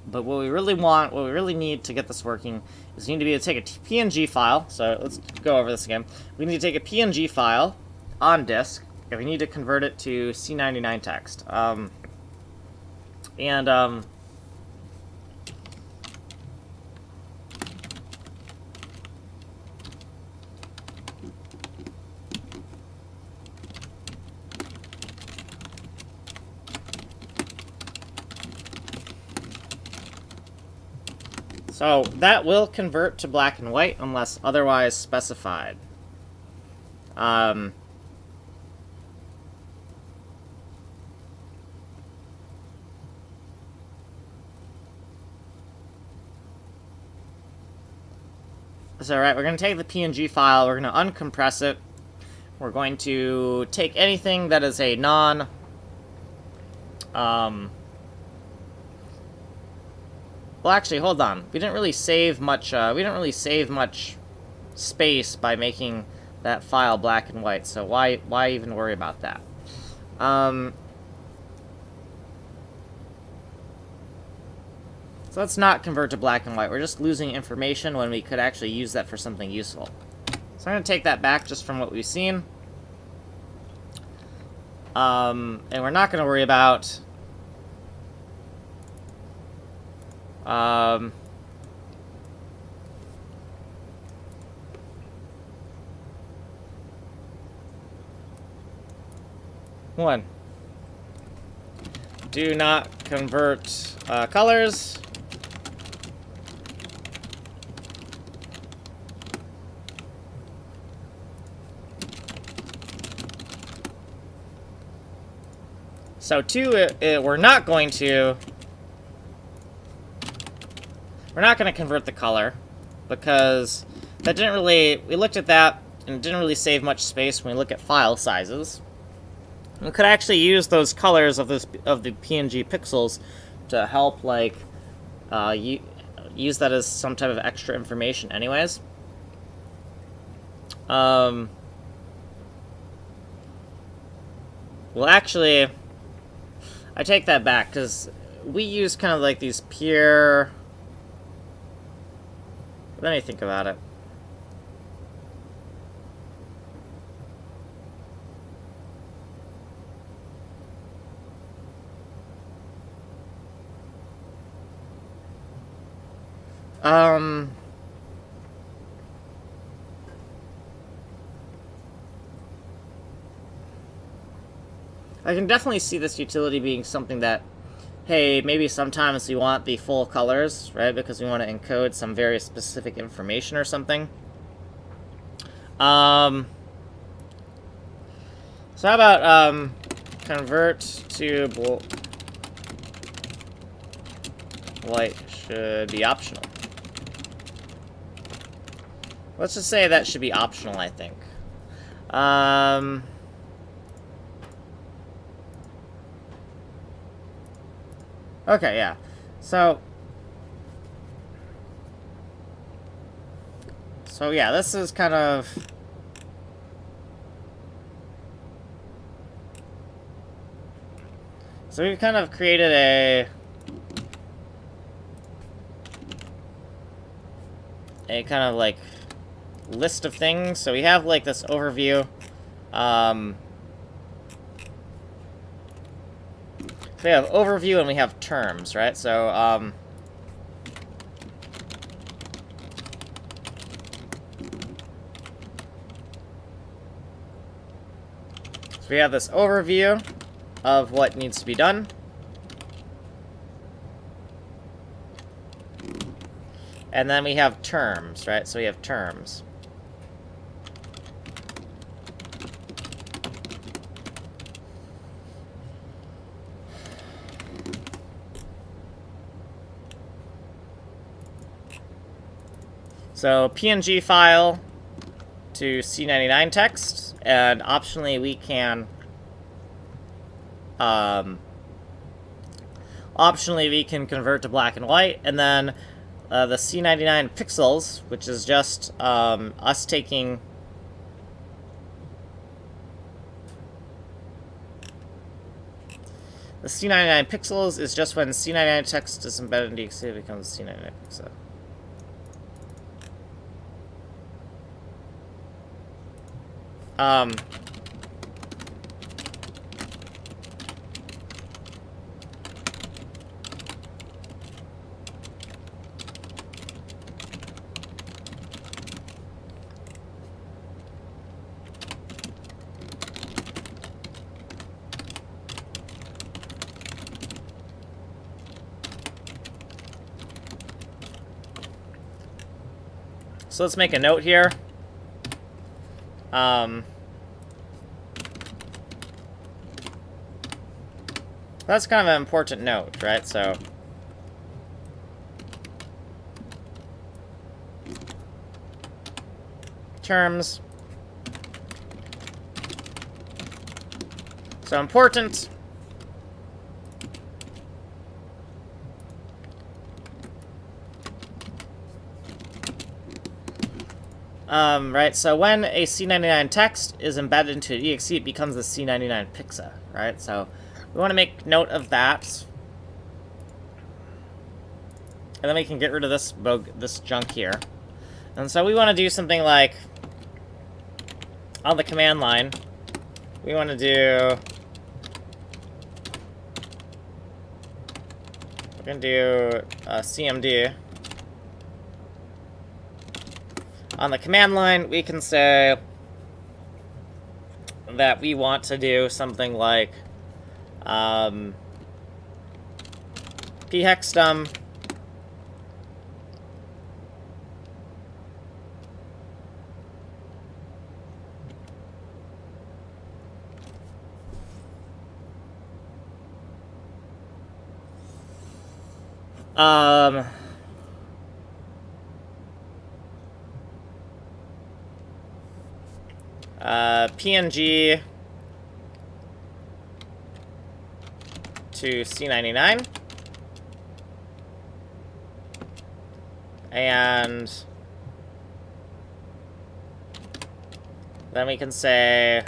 what we really want, what we really need to get this working, is we need to be able to take a PNG file. So let's go over this again. We need to take a PNG file on disk, and we need to convert it to C99 text. So that will convert to black and white unless otherwise specified. So, right, we're going to take the PNG file, we're going to uncompress it. We're going to take anything that is a non... well, actually, hold on. We didn't really save much space by making that file black and white, so why even worry about that? So let's not convert to black and white. We're just losing information when we could actually use that for something useful. So I'm going to take that back just from what we've seen. And we're not going to worry about... One. Do not convert colors. So two, we're not going to convert the color because that didn't really, we looked at that and it didn't really save much space when we look at file sizes. We could actually use those colors of the PNG pixels to help, like, use that as some type of extra information anyways. Well, actually, I take that back, because we use kind of like these pure... Let me think about it. I can definitely see this utility being something that, hey, maybe sometimes we want the full colors, right? Because we want to encode some very specific information or something. So how about convert to white should be optional. Let's just say that should be optional, I think. Okay, yeah. So yeah, this is kind of... So we've kind of created a kind of like list of things. So we have like this overview. So we have overview and we have terms, right? So we have this overview of what needs to be done. And then we have terms, right? So we have terms. So PNG file to C99 text, and optionally we can convert to black and white, and then the C99 pixels, which is just us taking the C99 pixels is just when C99 text is embedded in DXC, it becomes C99 pixel. So let's make a note here. That's kind of an important note, right? So terms. So important. Right, so when a C99 text is embedded into an exe, it becomes the C99 pixel, right? So we want to make note of that. And then we can get rid of this junk here. And so we want to do something like, on the command line, we want to do... We're going to do CMD. On the command line, we can say that we want to do something like PHEXDUM PNG to C99, and then we can say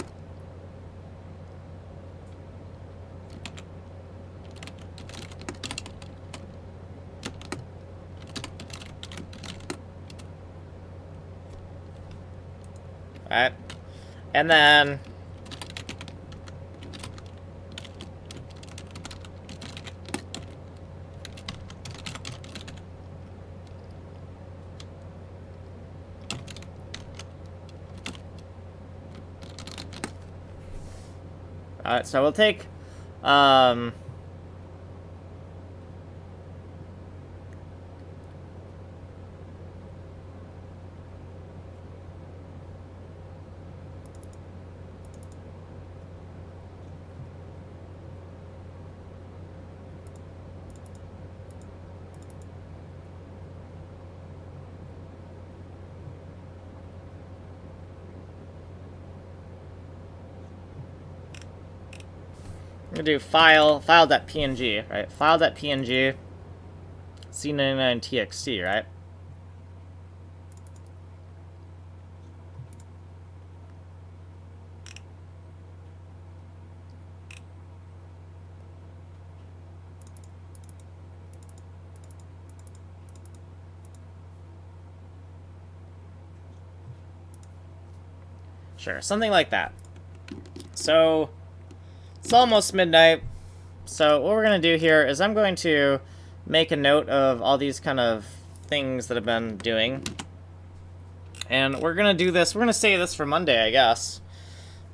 right. And then So we'll take, I'm gonna do file.png, right? File.png, C99txt, right? Sure, something like that. So, it's almost midnight. So what we're going to do here is I'm going to make a note of all these kind of things that I've been doing. And we're going to do this, we're going to save this for Monday, I guess.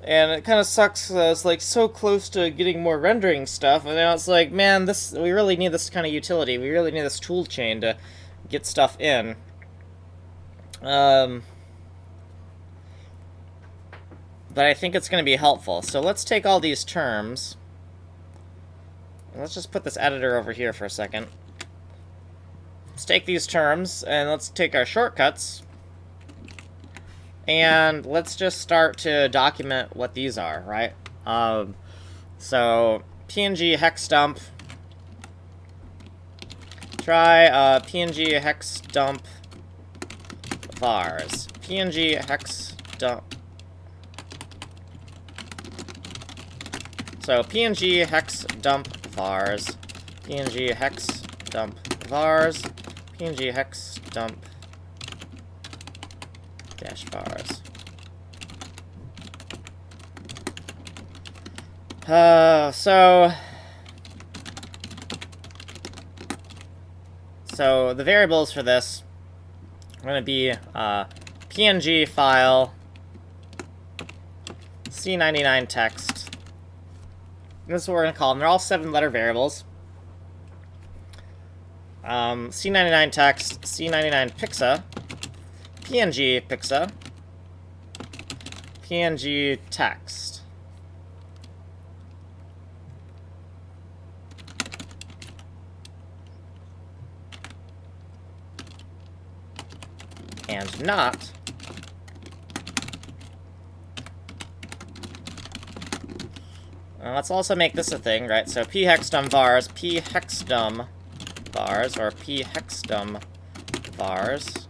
And it kind of sucks, it's like so close to getting more rendering stuff, and now it's like, man, we really need this kind of utility. We really need this tool chain to get stuff in. But I think it's going to be helpful. So let's take all these terms. Let's just put this editor over here for a second. Let's take these terms, and let's take our shortcuts. And let's just start to document what these are, right? So, PNG hex dump. Try PNG hex dump vars. PNG hex dump. So, PNG hex dump vars. PNG hex dump vars. PNG hex dump dash vars. So the variables for this are going to be PNG file, C99 text. This is what we're going to call them. They're all 7-letter variables. C99 text, C99 pixa, PNG pixa, PNG text. And not let's also make this a thing, right? So PHEXDUM vars, PHEXDUM vars, or PHEXDUM vars.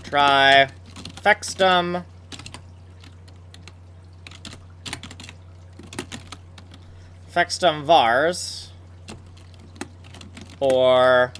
Try PHEXDUM vars, or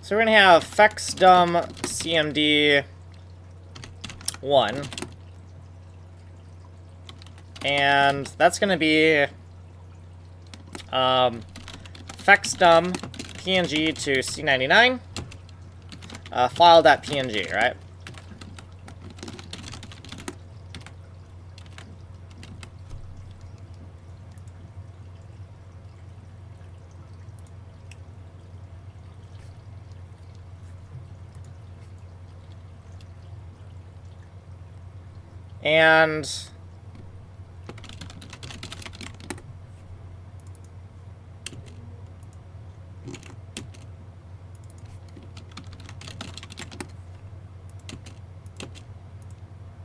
so we're going to have PHEXDUM CMD1, and that's going to be PHEXDUM PNG to C99, file.png, right? And I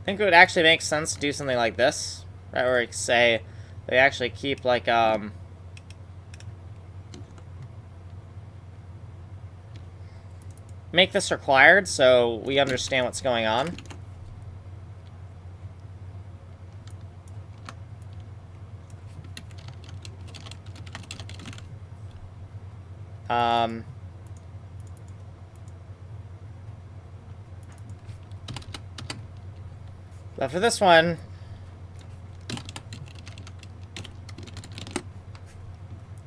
think it would actually make sense to do something like this, right? Where we say they actually keep like make this required so we understand what's going on. But for this one,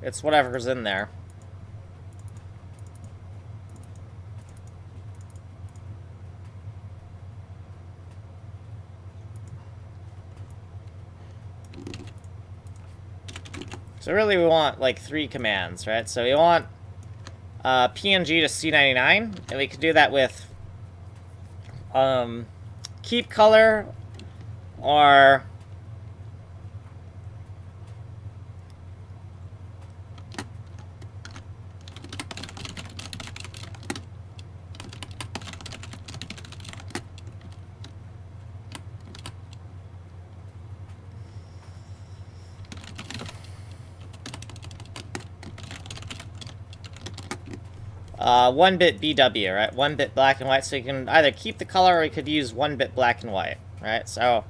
it's whatever's in there. So really we want like 3 commands, right? So we want PNG to C99, and we can do that with keep color or one bit BW, right? 1 bit black and white. So you can either keep the color or you could use 1 bit black and white, right? So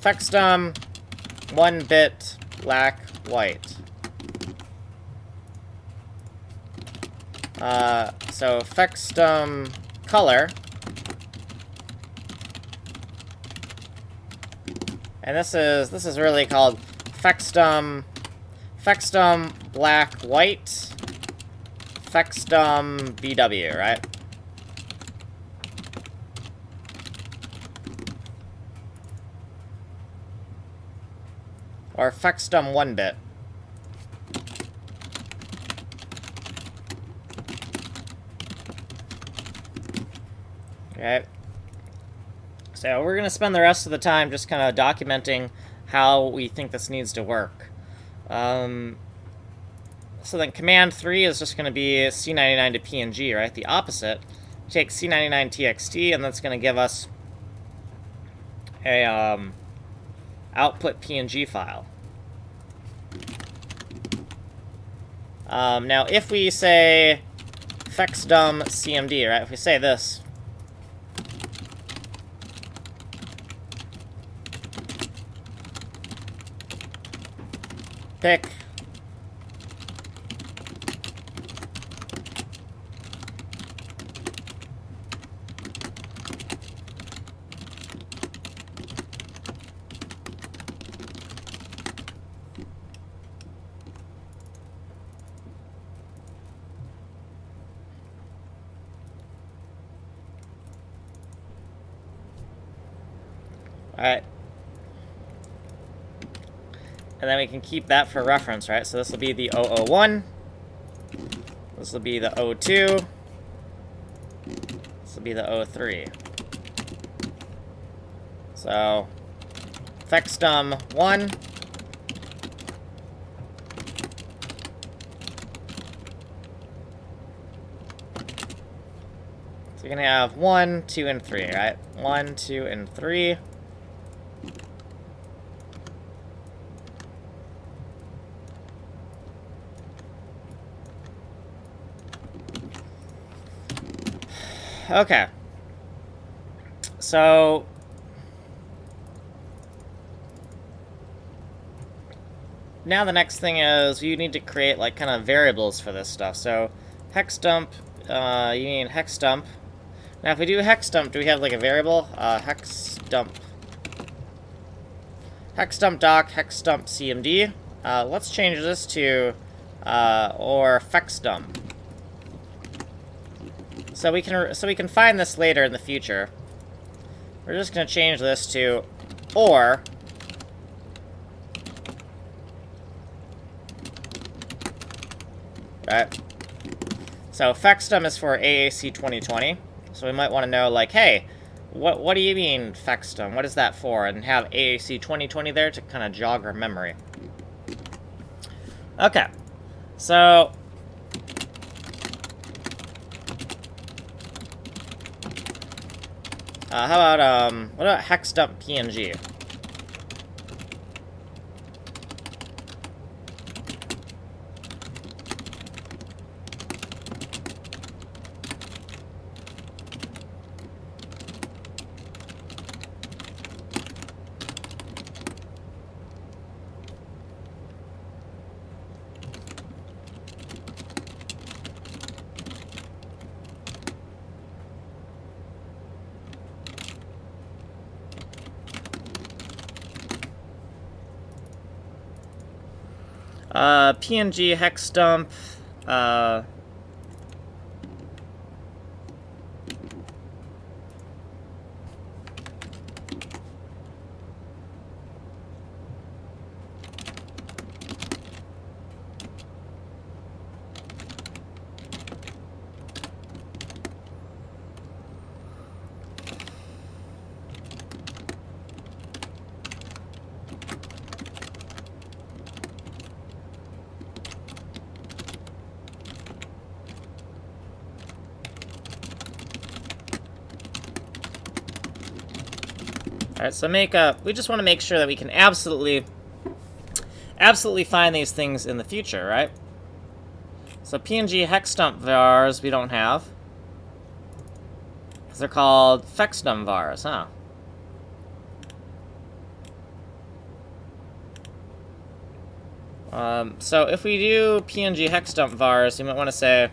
PHEXDUM 1 bit black white. So PHEXDUM color, and this is really called PHEXDUM black white PHEXDUM BW, right? Or PHEXDUM 1 bit. Okay. So we're going to spend the rest of the time just kind of documenting how we think this needs to work. So then command 3 is just going to be C99 to PNG, right? The opposite. Take C99 TXT, and that's going to give us a output PNG file. Now, if we say PHEXDUM CMD, right? If we say this, pick alright. And then we can keep that for reference, right? So this will be the 001. This will be the 02. This will be the 03. So, PHEXDUM 1. So you're going to have 1, 2, and 3, right? 1, 2, and 3. Okay. So now the next thing is you need to create like kind of variables for this stuff. So hex dump, you need hex dump. Now if we do hex dump, do we have like a variable? Hex dump doc, hex dump CMD. Let's change this to or PHEXDUM. So we can find this later in the future. We're just going to change this to or. Right. So PHEXDUM is for AAC 2020. So we might want to know, like, hey, what do you mean PHEXDUM? What is that for? And have AAC 2020 there to kind of jog our memory. Okay. So how about what about hex dump PNG? PNG hex dump. Alright, so we just want to make sure that we can absolutely find these things in the future, right? So PNG hex dump vars we don't have. They're called PHEXDUM vars, huh? So if we do PNG hex dump vars, you might want to say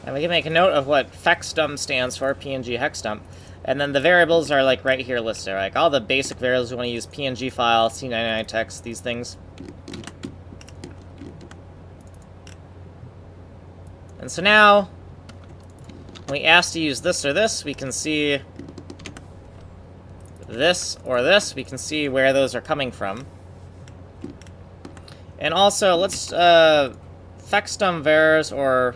and we can make a note of what PHEXDUM stands for, PNG hex dump. And then the variables are like right here listed, like all the basic variables we want to use: PNG file, C99 text, these things. And so now, when we ask to use this or this, we can see this or this. We can see where those are coming from. And also, let's PHEXDUM vars or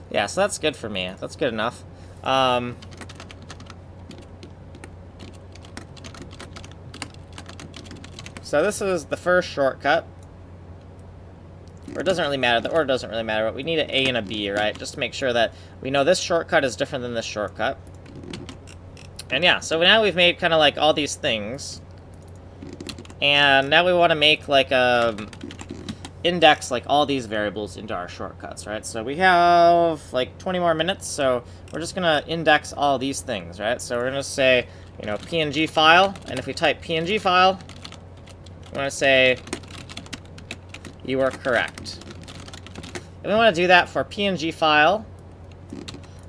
yeah, so that's good for me. That's good enough. So this is the first shortcut. Or it doesn't really matter. The order doesn't really matter, but we need an A and a B, right? Just to make sure that we know this shortcut is different than this shortcut. And yeah, so now we've made kind of like all these things. And now we want to make like index like all these variables into our shortcuts, right? So we have like 20 more minutes, so we're just gonna index all these things, right? So we're gonna say, you know, PNG file, and if we type PNG file, we want to say you are correct. And we want to do that for PNG file. We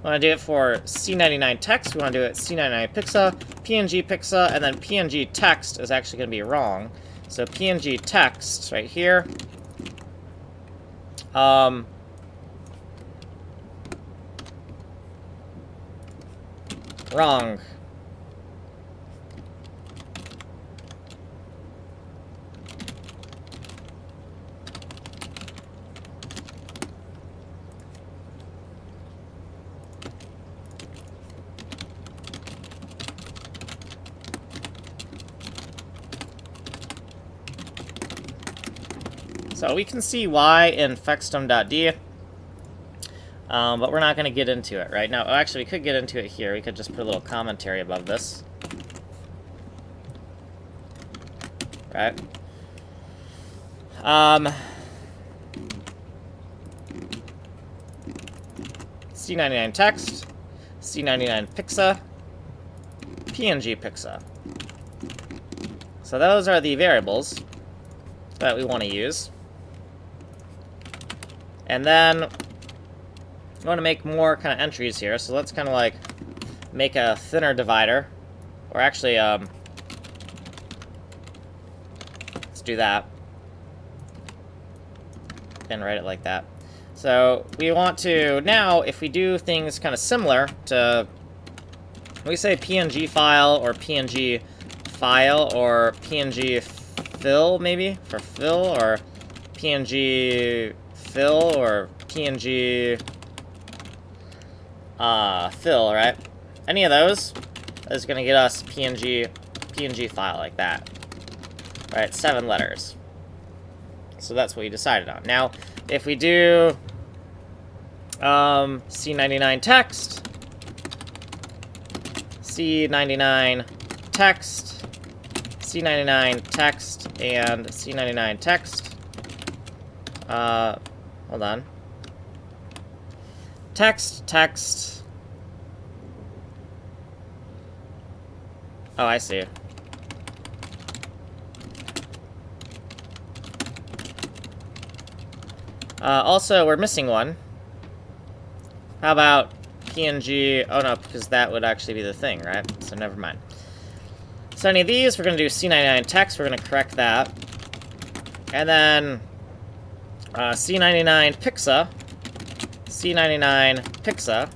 want to do it for C99 text. We want to do it C99 pixa, PNG pixa, and then PNG text is actually going to be wrong. So PNG text right here. Wrong. So we can see why in PHEXDUM.d, but we're not going to get into it right now. Oh, actually, we could get into it here. We could just put a little commentary above this. Right? C99 text, C99 pixa, PNG pixa. So those are the variables that we want to use. And then we want to make more kind of entries here. So let's kind of like make a thinner divider. Or actually, let's do that. And write it like that. So we want to, now, if we do things kind of similar to, we say PNG file or PNG file or PNG fill, maybe, for fill, or PNG fill, or PNG fill, right? Any of those is going to get us PNG file like that. Right, 7 letters. So that's what we decided on. Now, if we do C99 text, C99 text, C99 text, and C99 text. Hold on. Text. Oh, I see. Also, we're missing one. How about PNG? Oh no, because that would actually be the thing, right? So never mind. So any of these, we're going to do C99 text. We're going to correct that. And then C99 pixa, C99 pixa,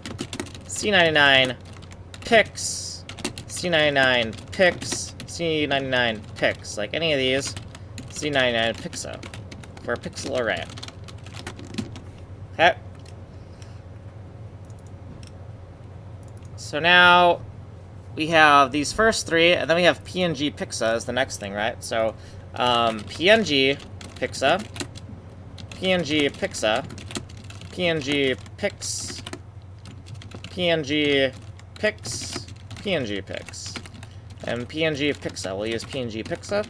C99 pix, C99 pix, C99 pix. Like any of these, C99 pixa for a pixel array. Okay. So now we have these first three, and then we have PNG pixa as the next thing, right? So PNG pixa, PNG pixa, PNG pix, PNG pix, PNG pix, and PNG pixa. We'll use PNG pixa.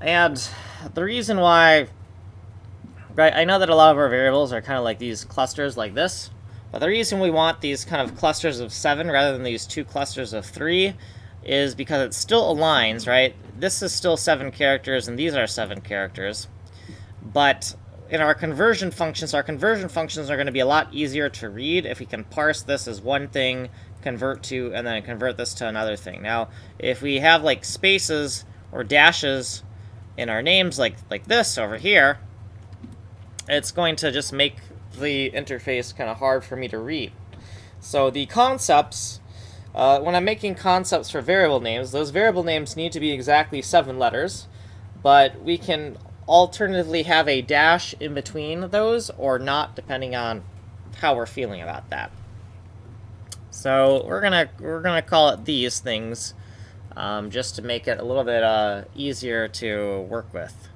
And the reason why, right, I know that a lot of our variables are kind of like these clusters like this, but the reason we want these kind of clusters of 7 rather than these 2 clusters of 3 is because it still aligns, right? This is still 7 characters, and these are 7 characters. But in our conversion functions are going to be a lot easier to read if we can parse this as one thing, convert to, and then convert this to another thing. Now, if we have like spaces or dashes in our names like this over here, it's going to just make the interface kind of hard for me to read. So the concepts, when I'm making concepts for variable names, those variable names need to be exactly 7 letters, but we can alternatively have a dash in between those or not, depending on how we're feeling about that. So we're gonna call it these things, just to make it a little bit easier to work with.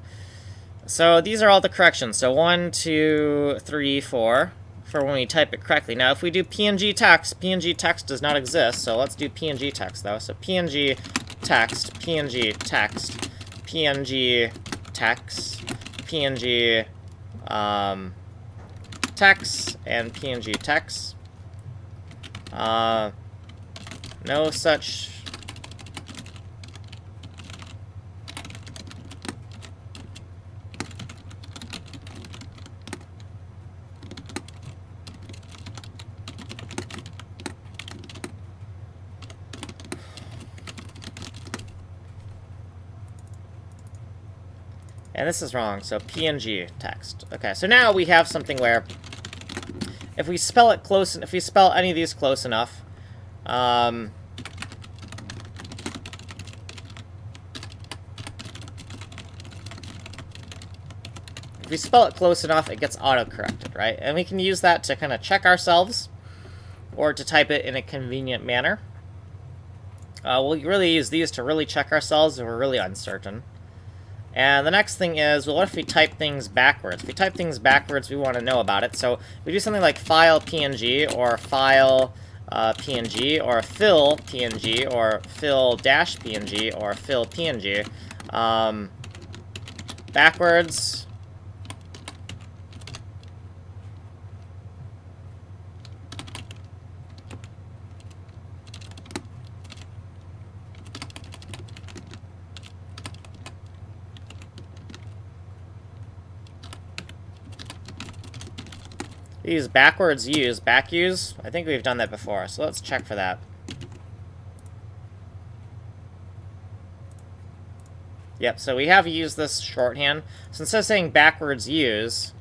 So these are all the corrections. So 1, 2, 3, 4 for when we type it correctly. Now if we do PNG text does not exist, so let's do PNG text though. So PNG text, PNG text, PNG text, PNG text, and PNG text. No such. And this is wrong, so PNG text. Okay, so now we have something where if we spell it close, if we spell any of these close enough, if we spell it close enough, it gets auto-corrected, right? And we can use that to kind of check ourselves or to type it in a convenient manner. We'll really use these to really check ourselves if we're really uncertain. And the next thing is, well, what if we type things backwards? If we type things backwards, we want to know about it. So we do something like file PNG, or file PNG, or fill PNG, or fill-PNG, or fill PNG. Backwards. Use backwards use, back use. I think we've done that before, so let's check for that. Yep, so we have used this shorthand. So instead of saying backwards use,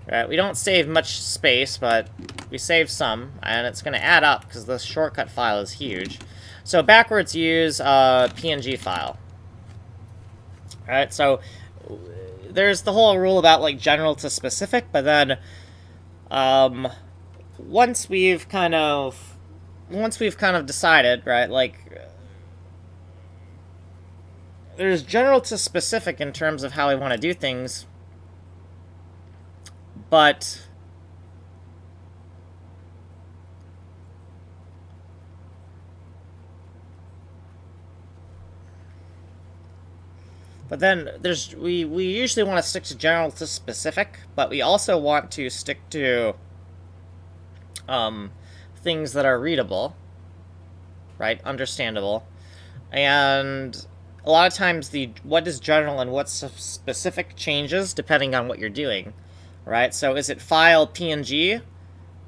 right, we don't save much space, but we save some, and it's going to add up because this shortcut file is huge. So backwards use PNG file. All right, so there's the whole rule about like general to specific, but then once we've kind of decided, right, like there's general to specific in terms of how I want to do things, but then we usually want to stick to general to specific, but we also want to stick to things that are readable, right? Understandable. And a lot of times what is general and what's specific changes depending on what you're doing, right? So is it file PNG?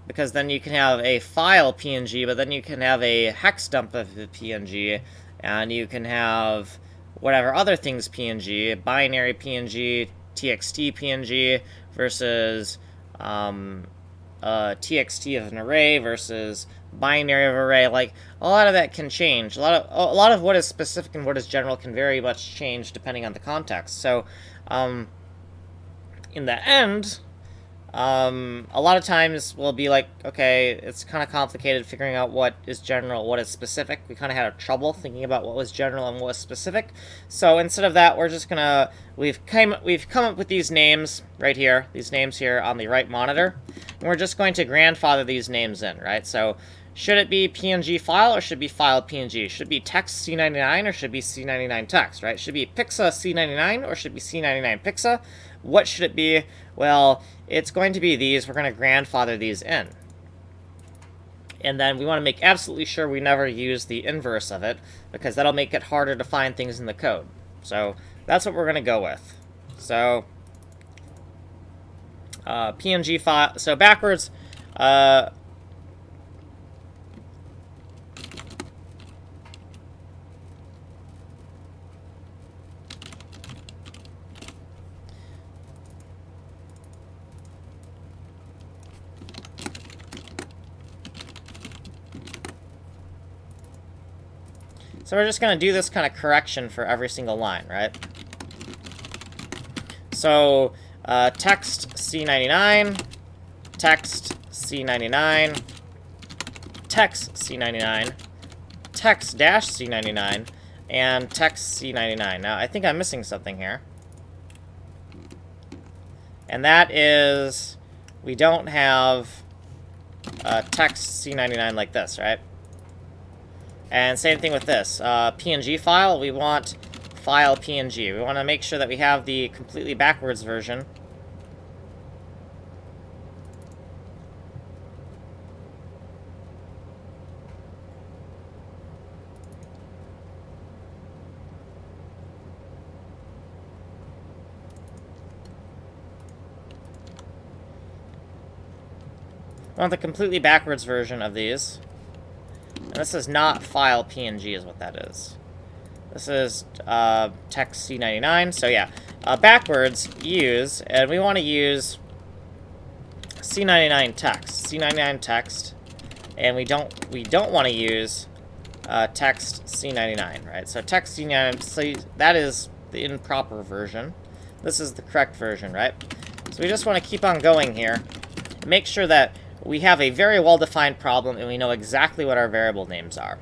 Because then you can have a file PNG, but then you can have a hex dump of the PNG, and you can have whatever other things PNG, binary PNG, TXT PNG versus TXT of an array versus binary of array. Like, a lot of that can change. A lot of what is specific and what is general can very much change depending on the context. So in the end, a lot of times we'll be like, okay, it's kind of complicated figuring out what is general, what is specific. We kind of had trouble thinking about what was general and what was specific. So instead of that, we're just gonna we've come up with these names right here, these names here on the right monitor, and we're just going to grandfather these names in, right? So should it be PNG file or should it be file PNG? Should it be text C99 or should it be C99 text, right? Should it be PIXA C99 or should it be C99 PIXA? What should it be? Well, it's going to be these. We're going to grandfather these in. And then we want to make absolutely sure we never use the inverse of it, because that'll make it harder to find things in the code. So that's what we're going to go with. So PNG file. So backwards. So we're just going to do this kind of correction for every single line, right? So text C99, text C99, text C99, text dash C99, and text C99. Now, I think I'm missing something here. And that is, we don't have text C99 like this, right? And same thing with this. PNG file, we want file PNG. We want to make sure that we have the completely backwards version. We want the completely backwards version of these. And this is not file PNG is what that is. This is text C99. So yeah, backwards use, and we want to use C99 text. C99 text, and we don't want to use text C99, right? So text C99, so that is the improper version. This is the correct version, right? So we just want to keep on going here. Make sure that we have a very well-defined problem and we know exactly what our variable names are.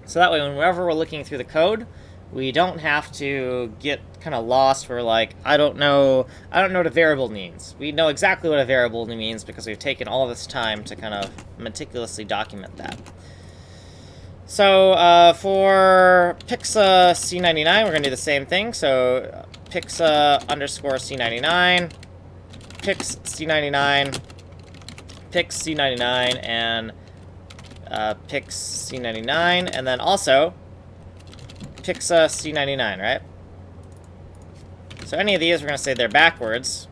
So that way, whenever we're looking through the code, we don't have to get kind of lost. We're like, I don't know what a variable means. We know exactly what a variable means because we've taken all this time to kind of meticulously document that. So for PIXA C99, we're going to do the same thing. So PIXA underscore C99, PIX C99, PIX C99, and PIX C99, and then also PIXA C99, right? So any of these, we're going to say they're backwards,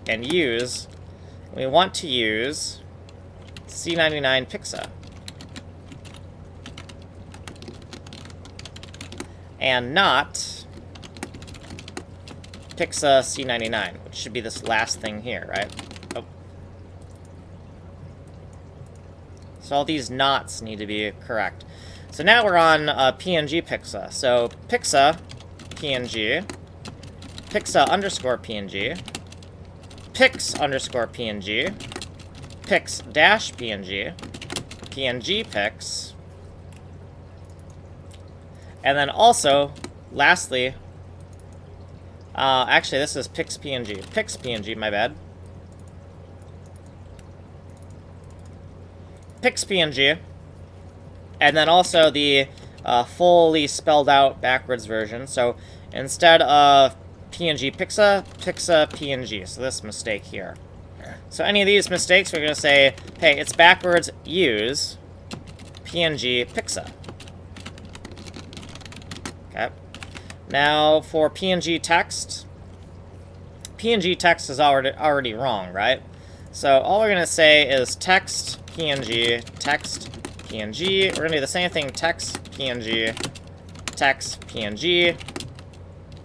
and use. We want to use C99 PIXA. And not PIXA C99, which should be this last thing here, right? Oh. So all these nots need to be correct. So now we're on PNG PIXA. So PIXA PNG, PIXA underscore PNG, PIX underscore PNG, PIX dash PNG, PNG PIX, And then also, lastly, actually this is PixPNG. PixPNG, my bad. PixPNG. And then also the fully spelled out backwards version. So instead of PNG Pixa, Pixa PNG. So this mistake here. So any of these mistakes, we're going to say, hey, it's backwards, use PNG Pixa. Okay. Now for PNG text is already wrong, right? So all we're going to say is text PNG, we're going to do the same thing, text PNG,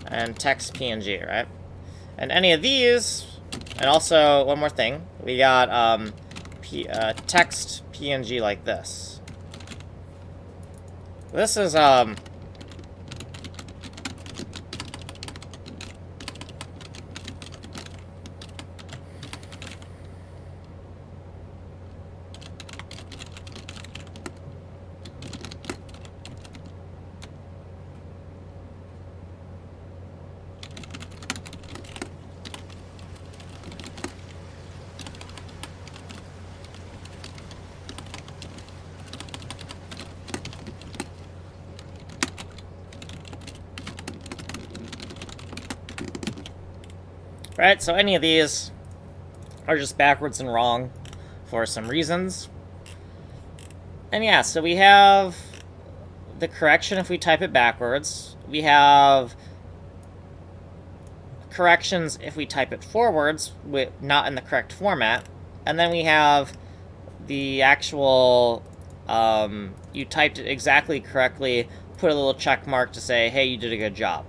and text PNG, right? And any of these, and also one more thing, we got text PNG like this. This is right, so any of these are just backwards and wrong for some reasons. And yeah, so we have the correction if we type it backwards. We have corrections if we type it forwards, not in the correct format. And then we have the actual, you typed it exactly correctly, put a little check mark to say, hey, you did a good job.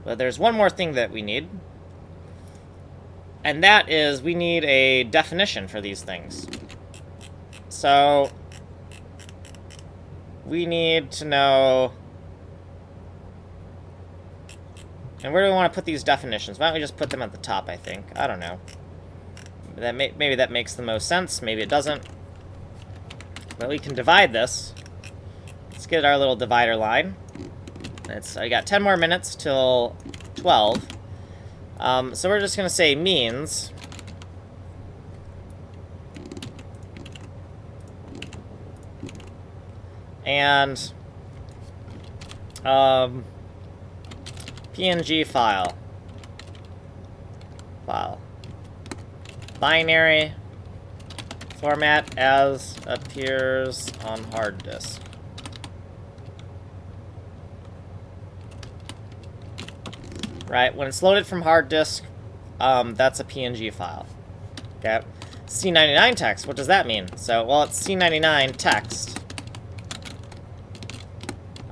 But there's one more thing that we need. And that is, we need a definition for these things. So, we need to know... And where do we want to put these definitions? Why don't we just put them at the top, I think. I don't know. Maybe that makes the most sense. Maybe it doesn't. But we can divide this. Let's get our little divider line. I got 10 more minutes till 12. So we're just going to say means and PNG file binary format as appears on hard disk. Right, when it's loaded from hard disk, that's a PNG file. Okay, C99 text, what does that mean? So, well, it's C99 text.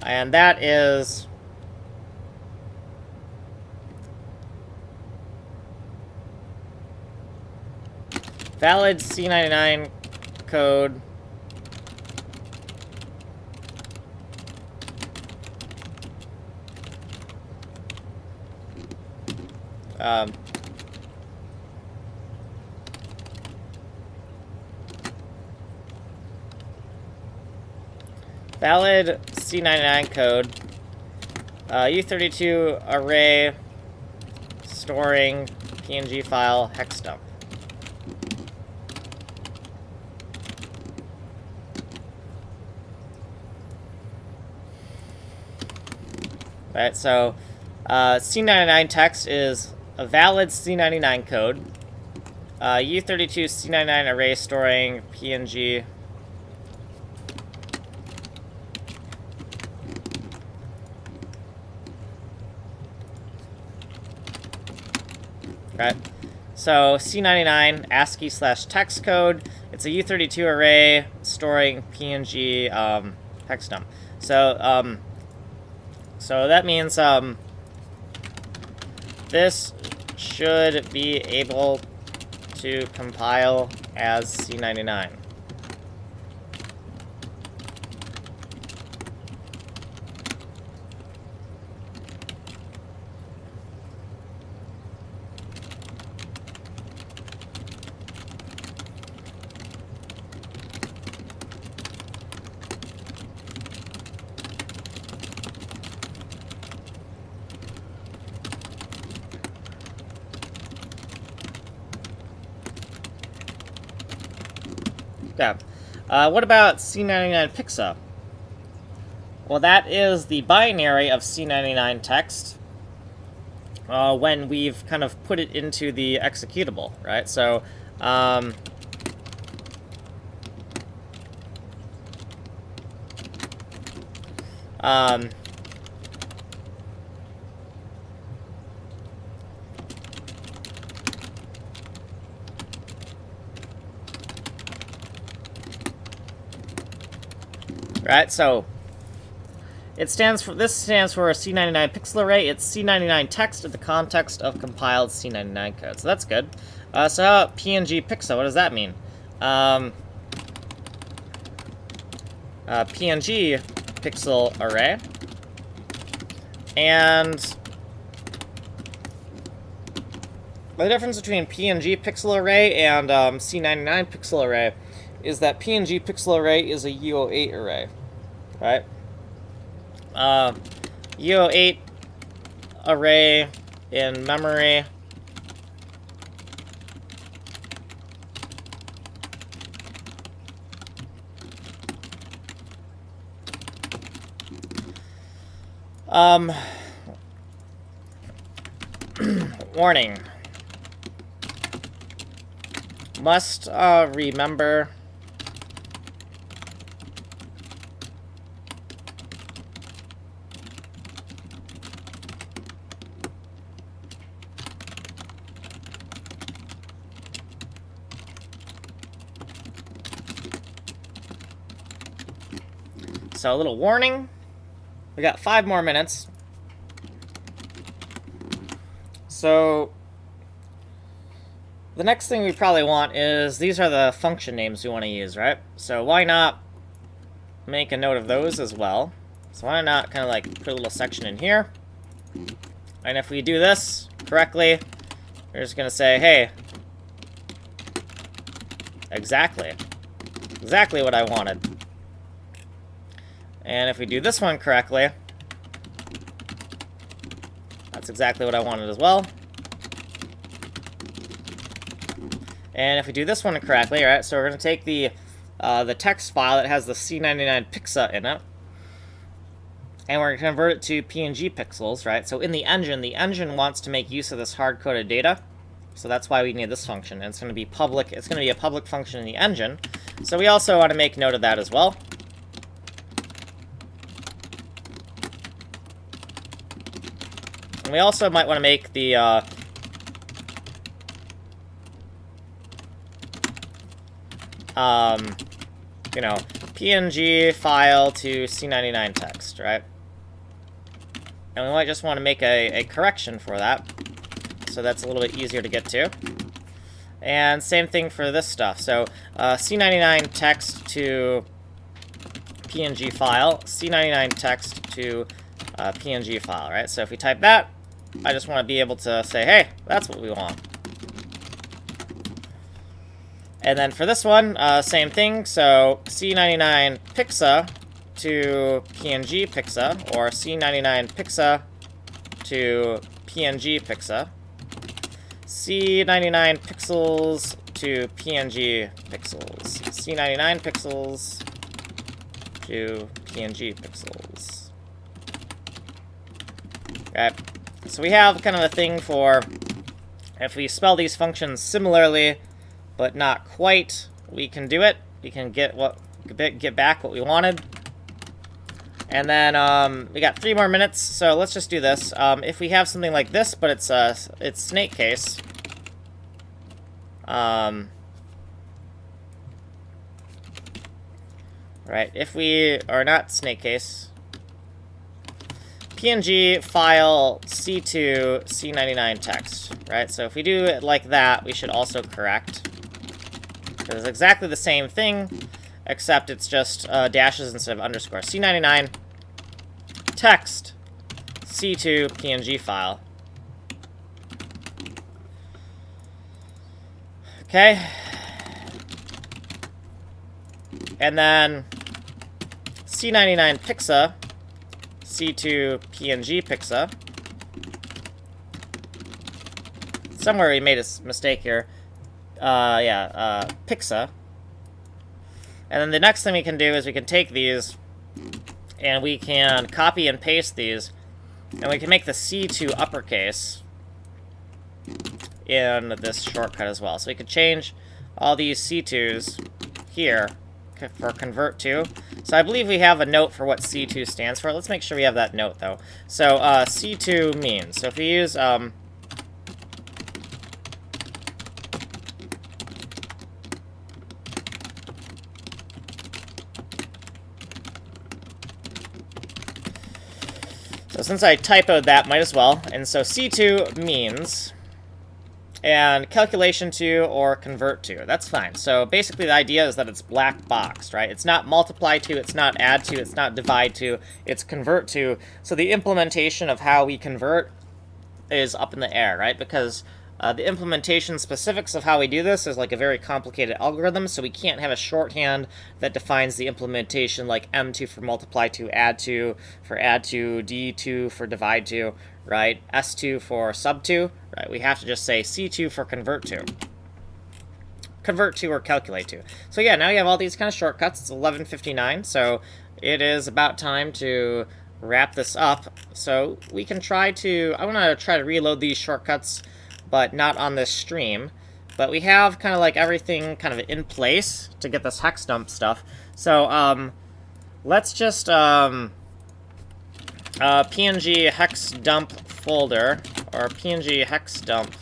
And that is... valid C99 code valid C99 code, U32 array storing PNG file PHEXDUM. Right, so C99 text is a valid C99 code. U32 C99 array storing PNG right. So C99 ASCII / text code. It's a U32 array storing PNG PHEXDUM. So that means this should be able to compile as C99. Yeah. What about C99 PIXA? Well, that is the binary of C99 text when we've kind of put it into the executable, right? So, right, so this stands for a C99 pixel array. It's C99 text in the context of compiled C99 code. So that's good. So how about PNG PIXA? What does that mean? PNG pixel array. And the difference between PNG pixel array and C99 pixel array is that PNG pixel array is a UO8 array, right? UO8 array in memory. Warning. Must remember so a little warning. We got 5 more minutes. So the next thing we probably want is, these are the function names we want to use, right? So why not make a note of those as well? So why not kind of like put a little section in here? And if we do this correctly, we're just going to say, hey, exactly what I wanted. And if we do this one correctly, that's exactly what I wanted as well. And if we do this one correctly, right, so we're going to take the text file that has the C99 PIXA in it, and we're going to convert it to PNG pixels, right? So in the engine wants to make use of this hard-coded data, so that's why we need this function. And it's going to be public. It's going to be a public function in the engine. So we also want to make note of that as well. And we also might want to make the you know, PNG file to C99 text, right? And we might just want to make a correction for that, so that's a little bit easier to get to. And same thing for this stuff. So C99 text to PNG file, C99 text to PNG file, right? So if we type that, I just want to be able to say, hey, that's what we want. And then for this one, same thing. So C99 PIXA to PNG PIXA, or C99 PIXA to PNG PIXA. C99 pixels to PNG pixels. C99 pixels to PNG pixels. Okay, so we have kind of a thing for if we spell these functions similarly, but not quite, we can do it. We can get back what we wanted. And then we got 3 more minutes, so let's just do this. If we have something like this, but it's snake case. Right, if we are not snake case, PNG file C2 C99 text, right? So if we do it like that, we should also correct. It's exactly the same thing, except it's just dashes instead of underscore. C99 text C2 PNG file. Okay. And then C99 PIXA C2 PNG PIXA. Somewhere we made a mistake here. PIXA. And then the next thing we can do is we can take these and we can copy and paste these, and we can make the C2 uppercase in this shortcut as well. So we could change all these C2s here for convert to. So I believe we have a note for what C2 stands for. Let's make sure we have that note, though. So C2 means, so if we use so since I typoed that, might as well. And so C2 means, and calculation to or convert to. That's fine. So basically the idea is that it's black boxed, right? It's not multiply to, it's not add to, it's not divide to, it's convert to. So the implementation of how we convert is up in the air, right? Because the implementation specifics of how we do this is like a very complicated algorithm, so we can't have a shorthand that defines the implementation like M2 for multiply to, add to for add to, D2 for divide to, right? S2 for sub to, right? We have to just say C2 for convert to. Convert to or calculate to. So yeah, now you have all these kind of shortcuts. It's 11:59, so it is about time to wrap this up. So we can try to, I want to try to reload these shortcuts, but not on this stream. But we have kind of like everything kind of in place to get this hex dump stuff. So let's just PNG hex dump folder, or PNG hex dump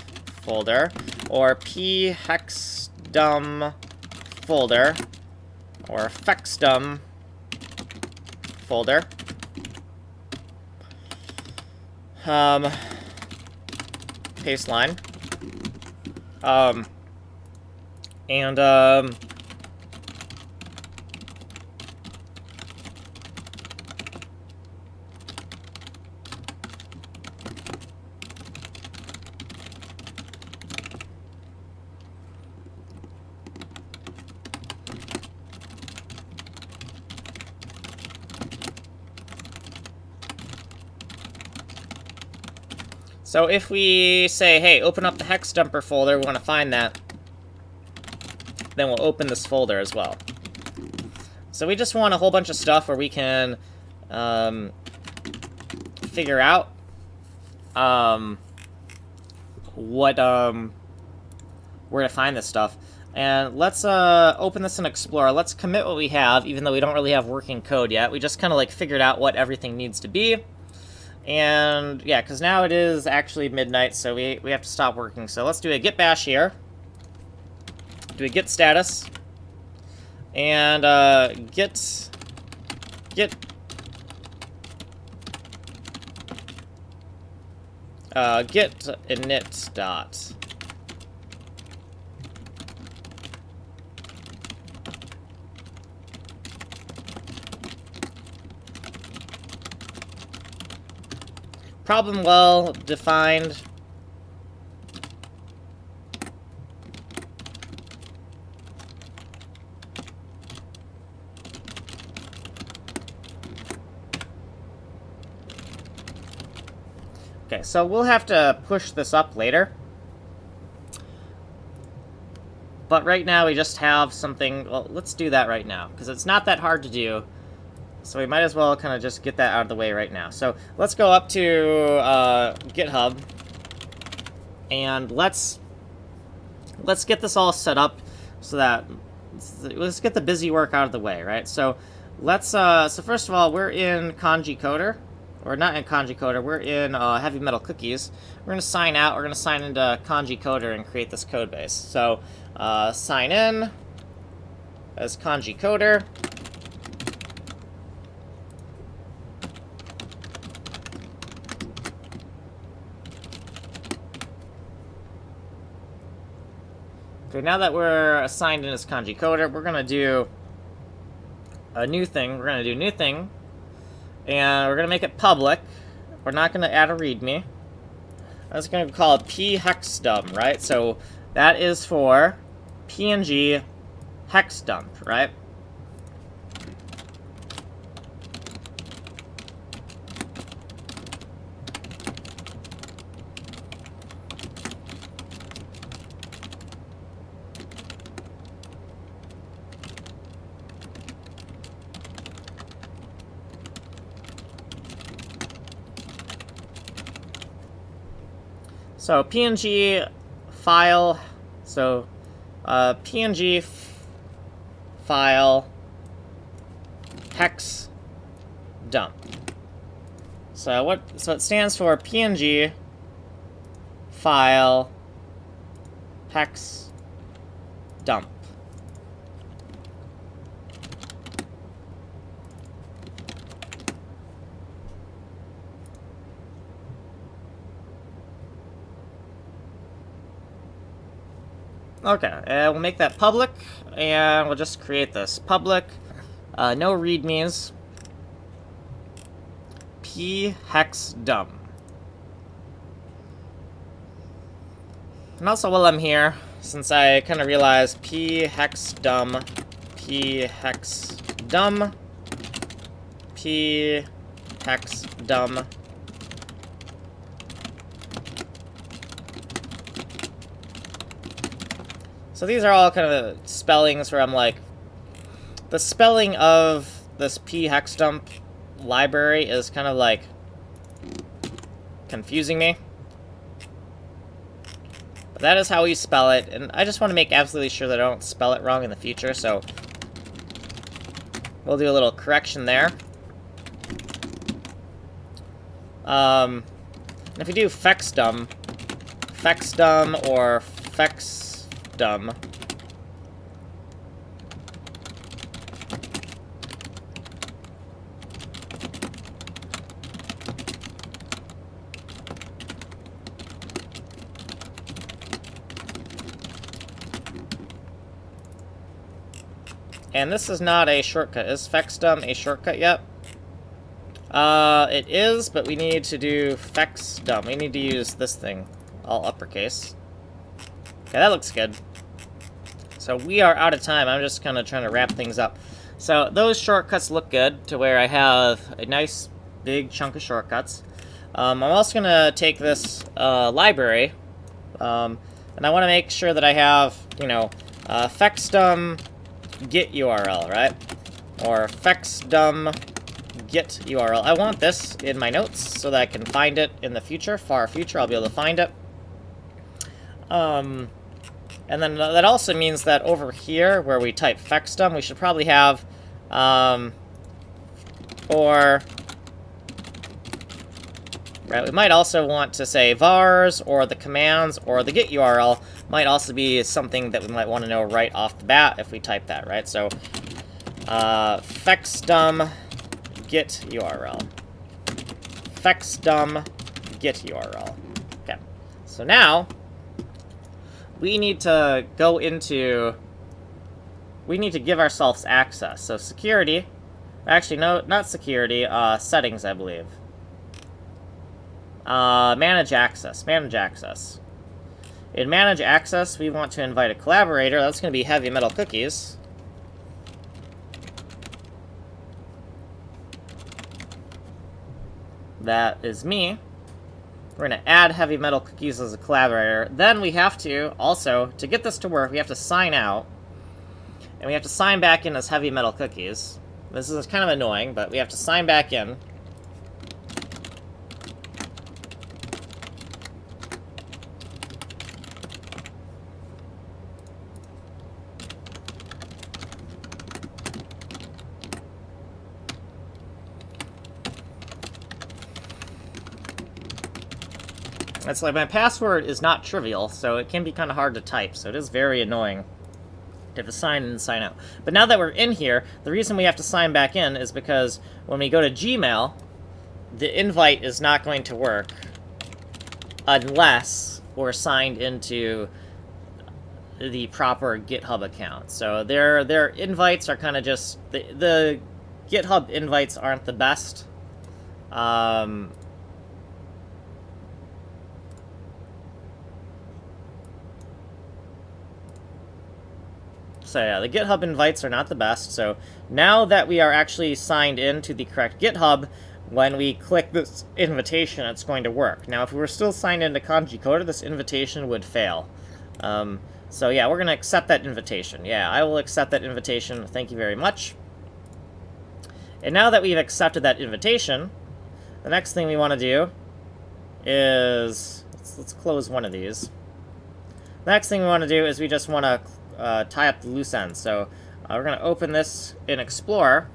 folder, or PHEXDUM folder, or PHEXDUM folder. Paste line. So if we say, hey, open up the hex dumper folder, we want to find that, then we'll open this folder as well. So we just want a whole bunch of stuff where we can figure out where to find this stuff. And let's open this in Explorer. Let's commit what we have, even though we don't really have working code yet. We just kind of like figured out what everything needs to be. And yeah, because now it is actually midnight, so we have to stop working. So let's do a git bash here. Do a git status. And git init dot. Problem well defined. Okay, so we'll have to push this up later. But right now we just have something, well, let's do that right now, because it's not that hard to do. So we might as well kind of just get that out of the way right now. So let's go up to GitHub, and let's get this all set up so that let's get the busy work out of the way, right? So let's so first of all, we're in Kanji Coder, or not in Kanji Coder. We're in Heavy Metal Cookies. We're gonna sign out. We're gonna sign into Kanji Coder and create this code base. So sign in as Kanji Coder. Okay, now that we're assigned in as Kanji Coder, we're gonna do a new thing. We're gonna do new thing, and we're gonna make it public. We're not gonna add a README. I'm just gonna call it PHEXDUM, right? So that is for PNG hex dump, right? So PNG file, so PNG file PHEXDUM. So it stands for PNG file PHEXDUM. Okay, we'll make that public, and we'll just create this public, no readmes, PHEXDUM. And also while I'm here, since I kind of realized PHEXDUM, PHEXDUM, so these are all kind of spellings where I'm like, the spelling of this PHEXDUM library is kind of like confusing me. But that is how we spell it, and I just want to make absolutely sure that I don't spell it wrong in the future, so we'll do a little correction there. And if we do PHEXDUM or PHEXDUM, and this is not a shortcut. Is PHEXDUM a shortcut yet? It is, but we need to do PHEXDUM. We need to use this thing, all uppercase. Okay, that looks good. So we are out of time. I'm just kind of trying to wrap things up. So those shortcuts look good to where I have a nice big chunk of shortcuts. I'm also going to take this library, and I want to make sure that I have, you know, PHEXDUM get URL, right? Or PHEXDUM get URL. I want this in my notes so that I can find it in the future, far future. I'll be able to find it. And then that also means that over here, where we type PHEXDUM, we should probably have, right, we might also want to say vars, or the commands, or the get URL might also be something that we might want to know right off the bat if we type that, right? So, PHEXDUM get URL. PHEXDUM get URL. Okay. So now, we need to go into, we need to give ourselves access. So security, actually no, not security, settings, I believe. Manage access, manage access. In manage access, we want to invite a collaborator. That's going to be Heavy Metal Cookies. That is me. We're going to add Heavy Metal Cookies as a collaborator. Then we have to, also, to get this to work, we have to sign out. And we have to sign back in as Heavy Metal Cookies. This is kind of annoying, but we have to sign back in. It's like my password is not trivial, so it can be kind of hard to type, so it is very annoying to have to sign in and sign out. But now that we're in here, the reason we have to sign back in is because when we go to Gmail, the invite is not going to work unless we're signed into the proper GitHub account. So their invites are kind of just, the GitHub invites aren't the best. So yeah, the GitHub invites are not the best. So now that we are actually signed in to the correct GitHub, when we click this invitation, it's going to work. Now, if we were still signed into Kanji Coder, this invitation would fail. So yeah, we're going to accept that invitation. Yeah, I will accept that invitation. Thank you very much. And now that we've accepted that invitation, the next thing we want to do is, let's let's close one of these. The next thing we want to do is we just want to tie up the loose ends. So we're going to open this in Explorer,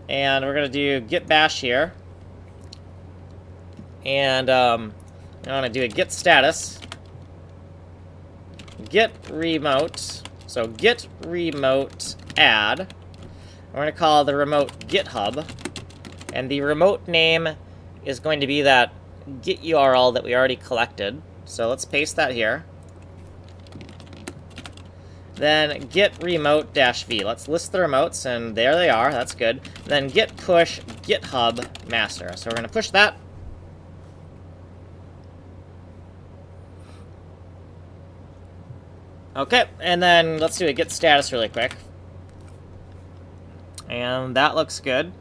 and we're going to do git bash here, and I'm going to do a git status, git remote. So git remote add. We're going to call the remote GitHub, and the remote name is going to be that Git URL that we already collected. So let's paste that here. Then git remote -v. Let's list the remotes, and there they are. That's good. Then git push GitHub master. So we're going to push that. Okay, and then let's do a git status really quick. And that looks good.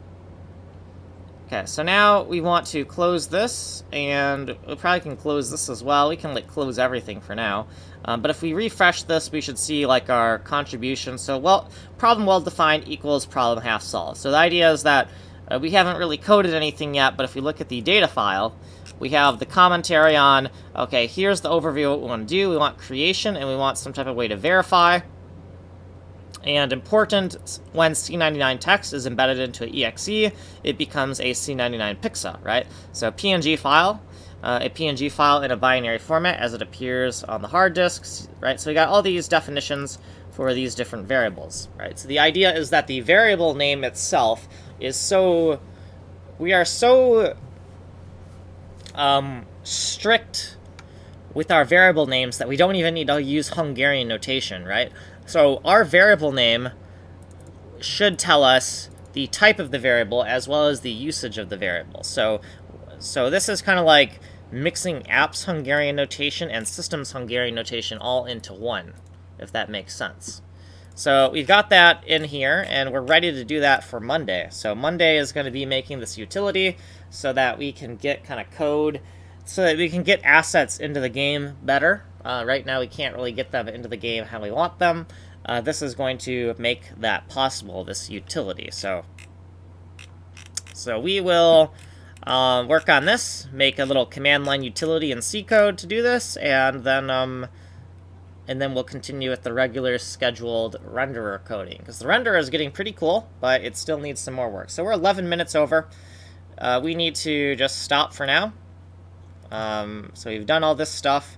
Okay, so now we want to close this, and we probably can close this as well. We can like close everything for now. But if we refresh this, we should see like our contribution. So, well, problem well defined equals problem half solved. So the idea is that we haven't really coded anything yet, but if we look at the data file, we have the commentary on, okay, here's the overview of what we want to do. We want creation, and we want some type of way to verify. And important, when C99 text is embedded into an exe, it becomes a C99 PIXA, right? So PNG file, a PNG file in a binary format as it appears on the hard disks, right? So we got all these definitions for these different variables, right? So the idea is that the variable name itself is so... We are so strict with our variable names that we don't even need to use Hungarian notation, right? So our variable name should tell us the type of the variable as well as the usage of the variable. So this is kind of like mixing apps Hungarian notation and systems Hungarian notation all into one, if that makes sense. So we've got that in here, and we're ready to do that for Monday. So Monday is going to be making this utility so that we can get kind of code, so that we can get assets into the game better. Right now we can't really get them into the game how we want them. This is going to make that possible, this utility. So we will work on this, make a little command line utility in C code to do this, and then we'll continue with the regular scheduled renderer coding, because the renderer is getting pretty cool, but it still needs some more work. So we're 11 minutes over. We need to just stop for now. So we've done all this stuff.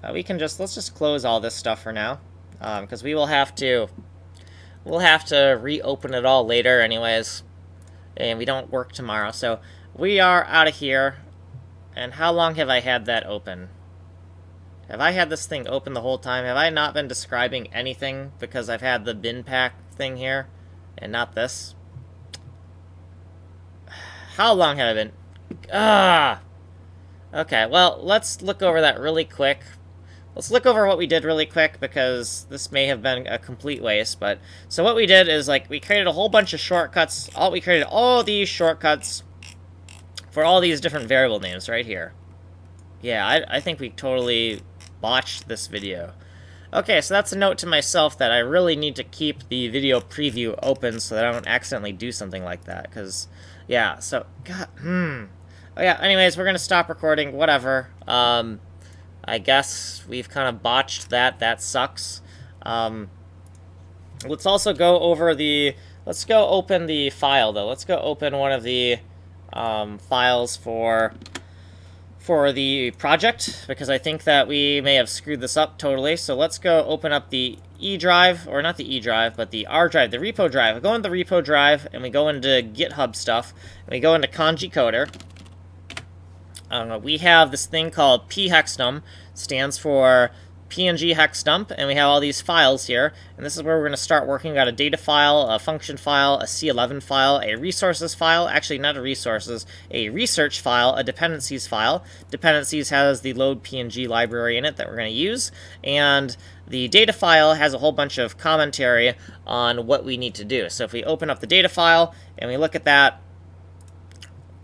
Let's just close all this stuff for now, because we'll have to reopen it all later anyways, and we don't work tomorrow. So we are out of here. And how long have I had that open? Have I had this thing open the whole time? Have I not been describing anything because I've had the bin pack thing here and not this? How long have I been? Okay, well, let's look over that really quick. Let's look over what we did really quick, because this may have been a complete waste. But so what we did is, like, we created a whole bunch of shortcuts. We created all these shortcuts for all these different variable names right here. Yeah, I think we totally botched this video. Okay, so that's a note to myself that I really need to keep the video preview open so that I don't accidentally do something like that. Because, yeah, so, God, Oh, yeah, anyways, we're going to stop recording, whatever. I guess we've kind of botched that. That sucks. Let's also go over the... Let's go open the file, though. Let's go open one of the files for the project, because I think that we may have screwed this up totally. So let's go open up the E drive, or not the E drive, but the R drive, the repo drive. We go into the repo drive, and we go into GitHub stuff, and we go into Kanji Coder. We have this thing called PHEXDUM, stands for PNG hex dump, and we have all these files here, and this is where we're going to start working. We've got a data file, a function file, a C11 file, a resources file, actually not a resources, a research file, a dependencies file. Dependencies has the load PNG library in it that we're going to use, and the data file has a whole bunch of commentary on what we need to do. So if we open up the data file and we look at that,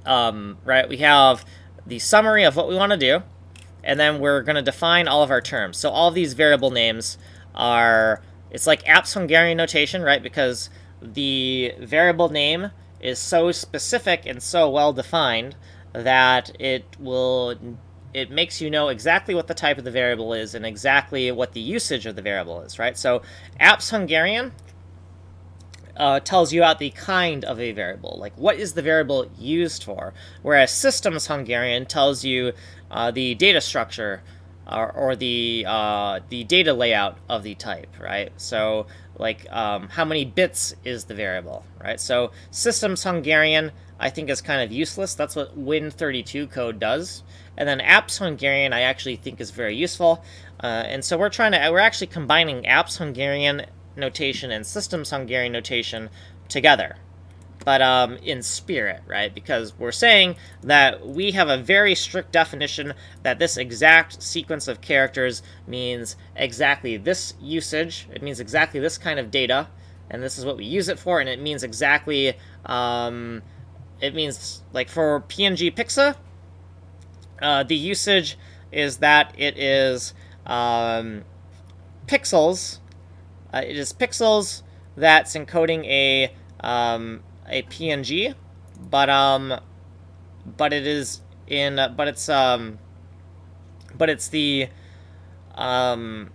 right, we have the summary of what we want to do, and then we're going to define all of our terms. So all of these variable names are, it's like apps Hungarian notation, right? Because the variable name is so specific and so well defined that it will it makes you know exactly what the type of the variable is and exactly what the usage of the variable is, right? So apps Hungarian tells you out the kind of a variable, like what is the variable used for, whereas systems Hungarian tells you the data structure or the data layout of the type, right? So like how many bits is the variable, right? So systems Hungarian I think is kind of useless. That's what Win32 code does. And then apps Hungarian I actually think is very useful. And so we're actually combining apps Hungarian notation and systems Hungarian notation together, but in spirit, right? Because we're saying that we have a very strict definition that this exact sequence of characters means exactly this usage. It means exactly this kind of data, and this is what we use it for, and it means exactly, it means, like, for PNG Pixa, the usage is that it is pixels. It is pixels that's encoding a PNG, but it is in but it's the a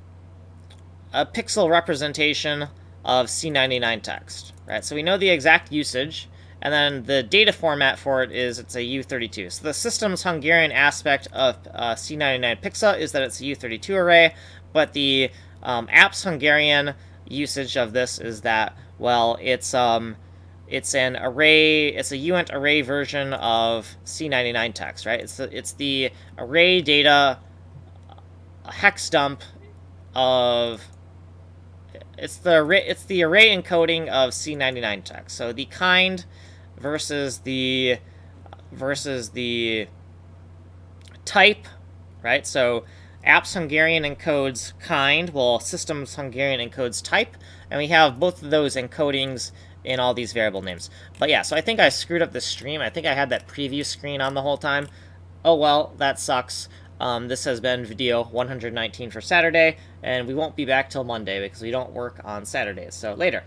pixel representation of C99 text, right? So we know the exact usage, and then the data format for it is it's a U32. So the system's Hungarian aspect of C99 Pixa is that it's a U32 array, but the apps Hungarian usage of this is that, well, it's an array, it's a uint array version of C99 text, right? It's the array data hex dump of it's the array encoding of C99 text. So the kind versus the type, right? So apps Hungarian encodes kind, while systems Hungarian encodes type, and we have both of those encodings in all these variable names. But yeah, so I think I screwed up the stream. I think I had that preview screen on the whole time. Oh well, that sucks. This has been video 119 for Saturday, and we won't be back till Monday because we don't work on Saturdays. So later.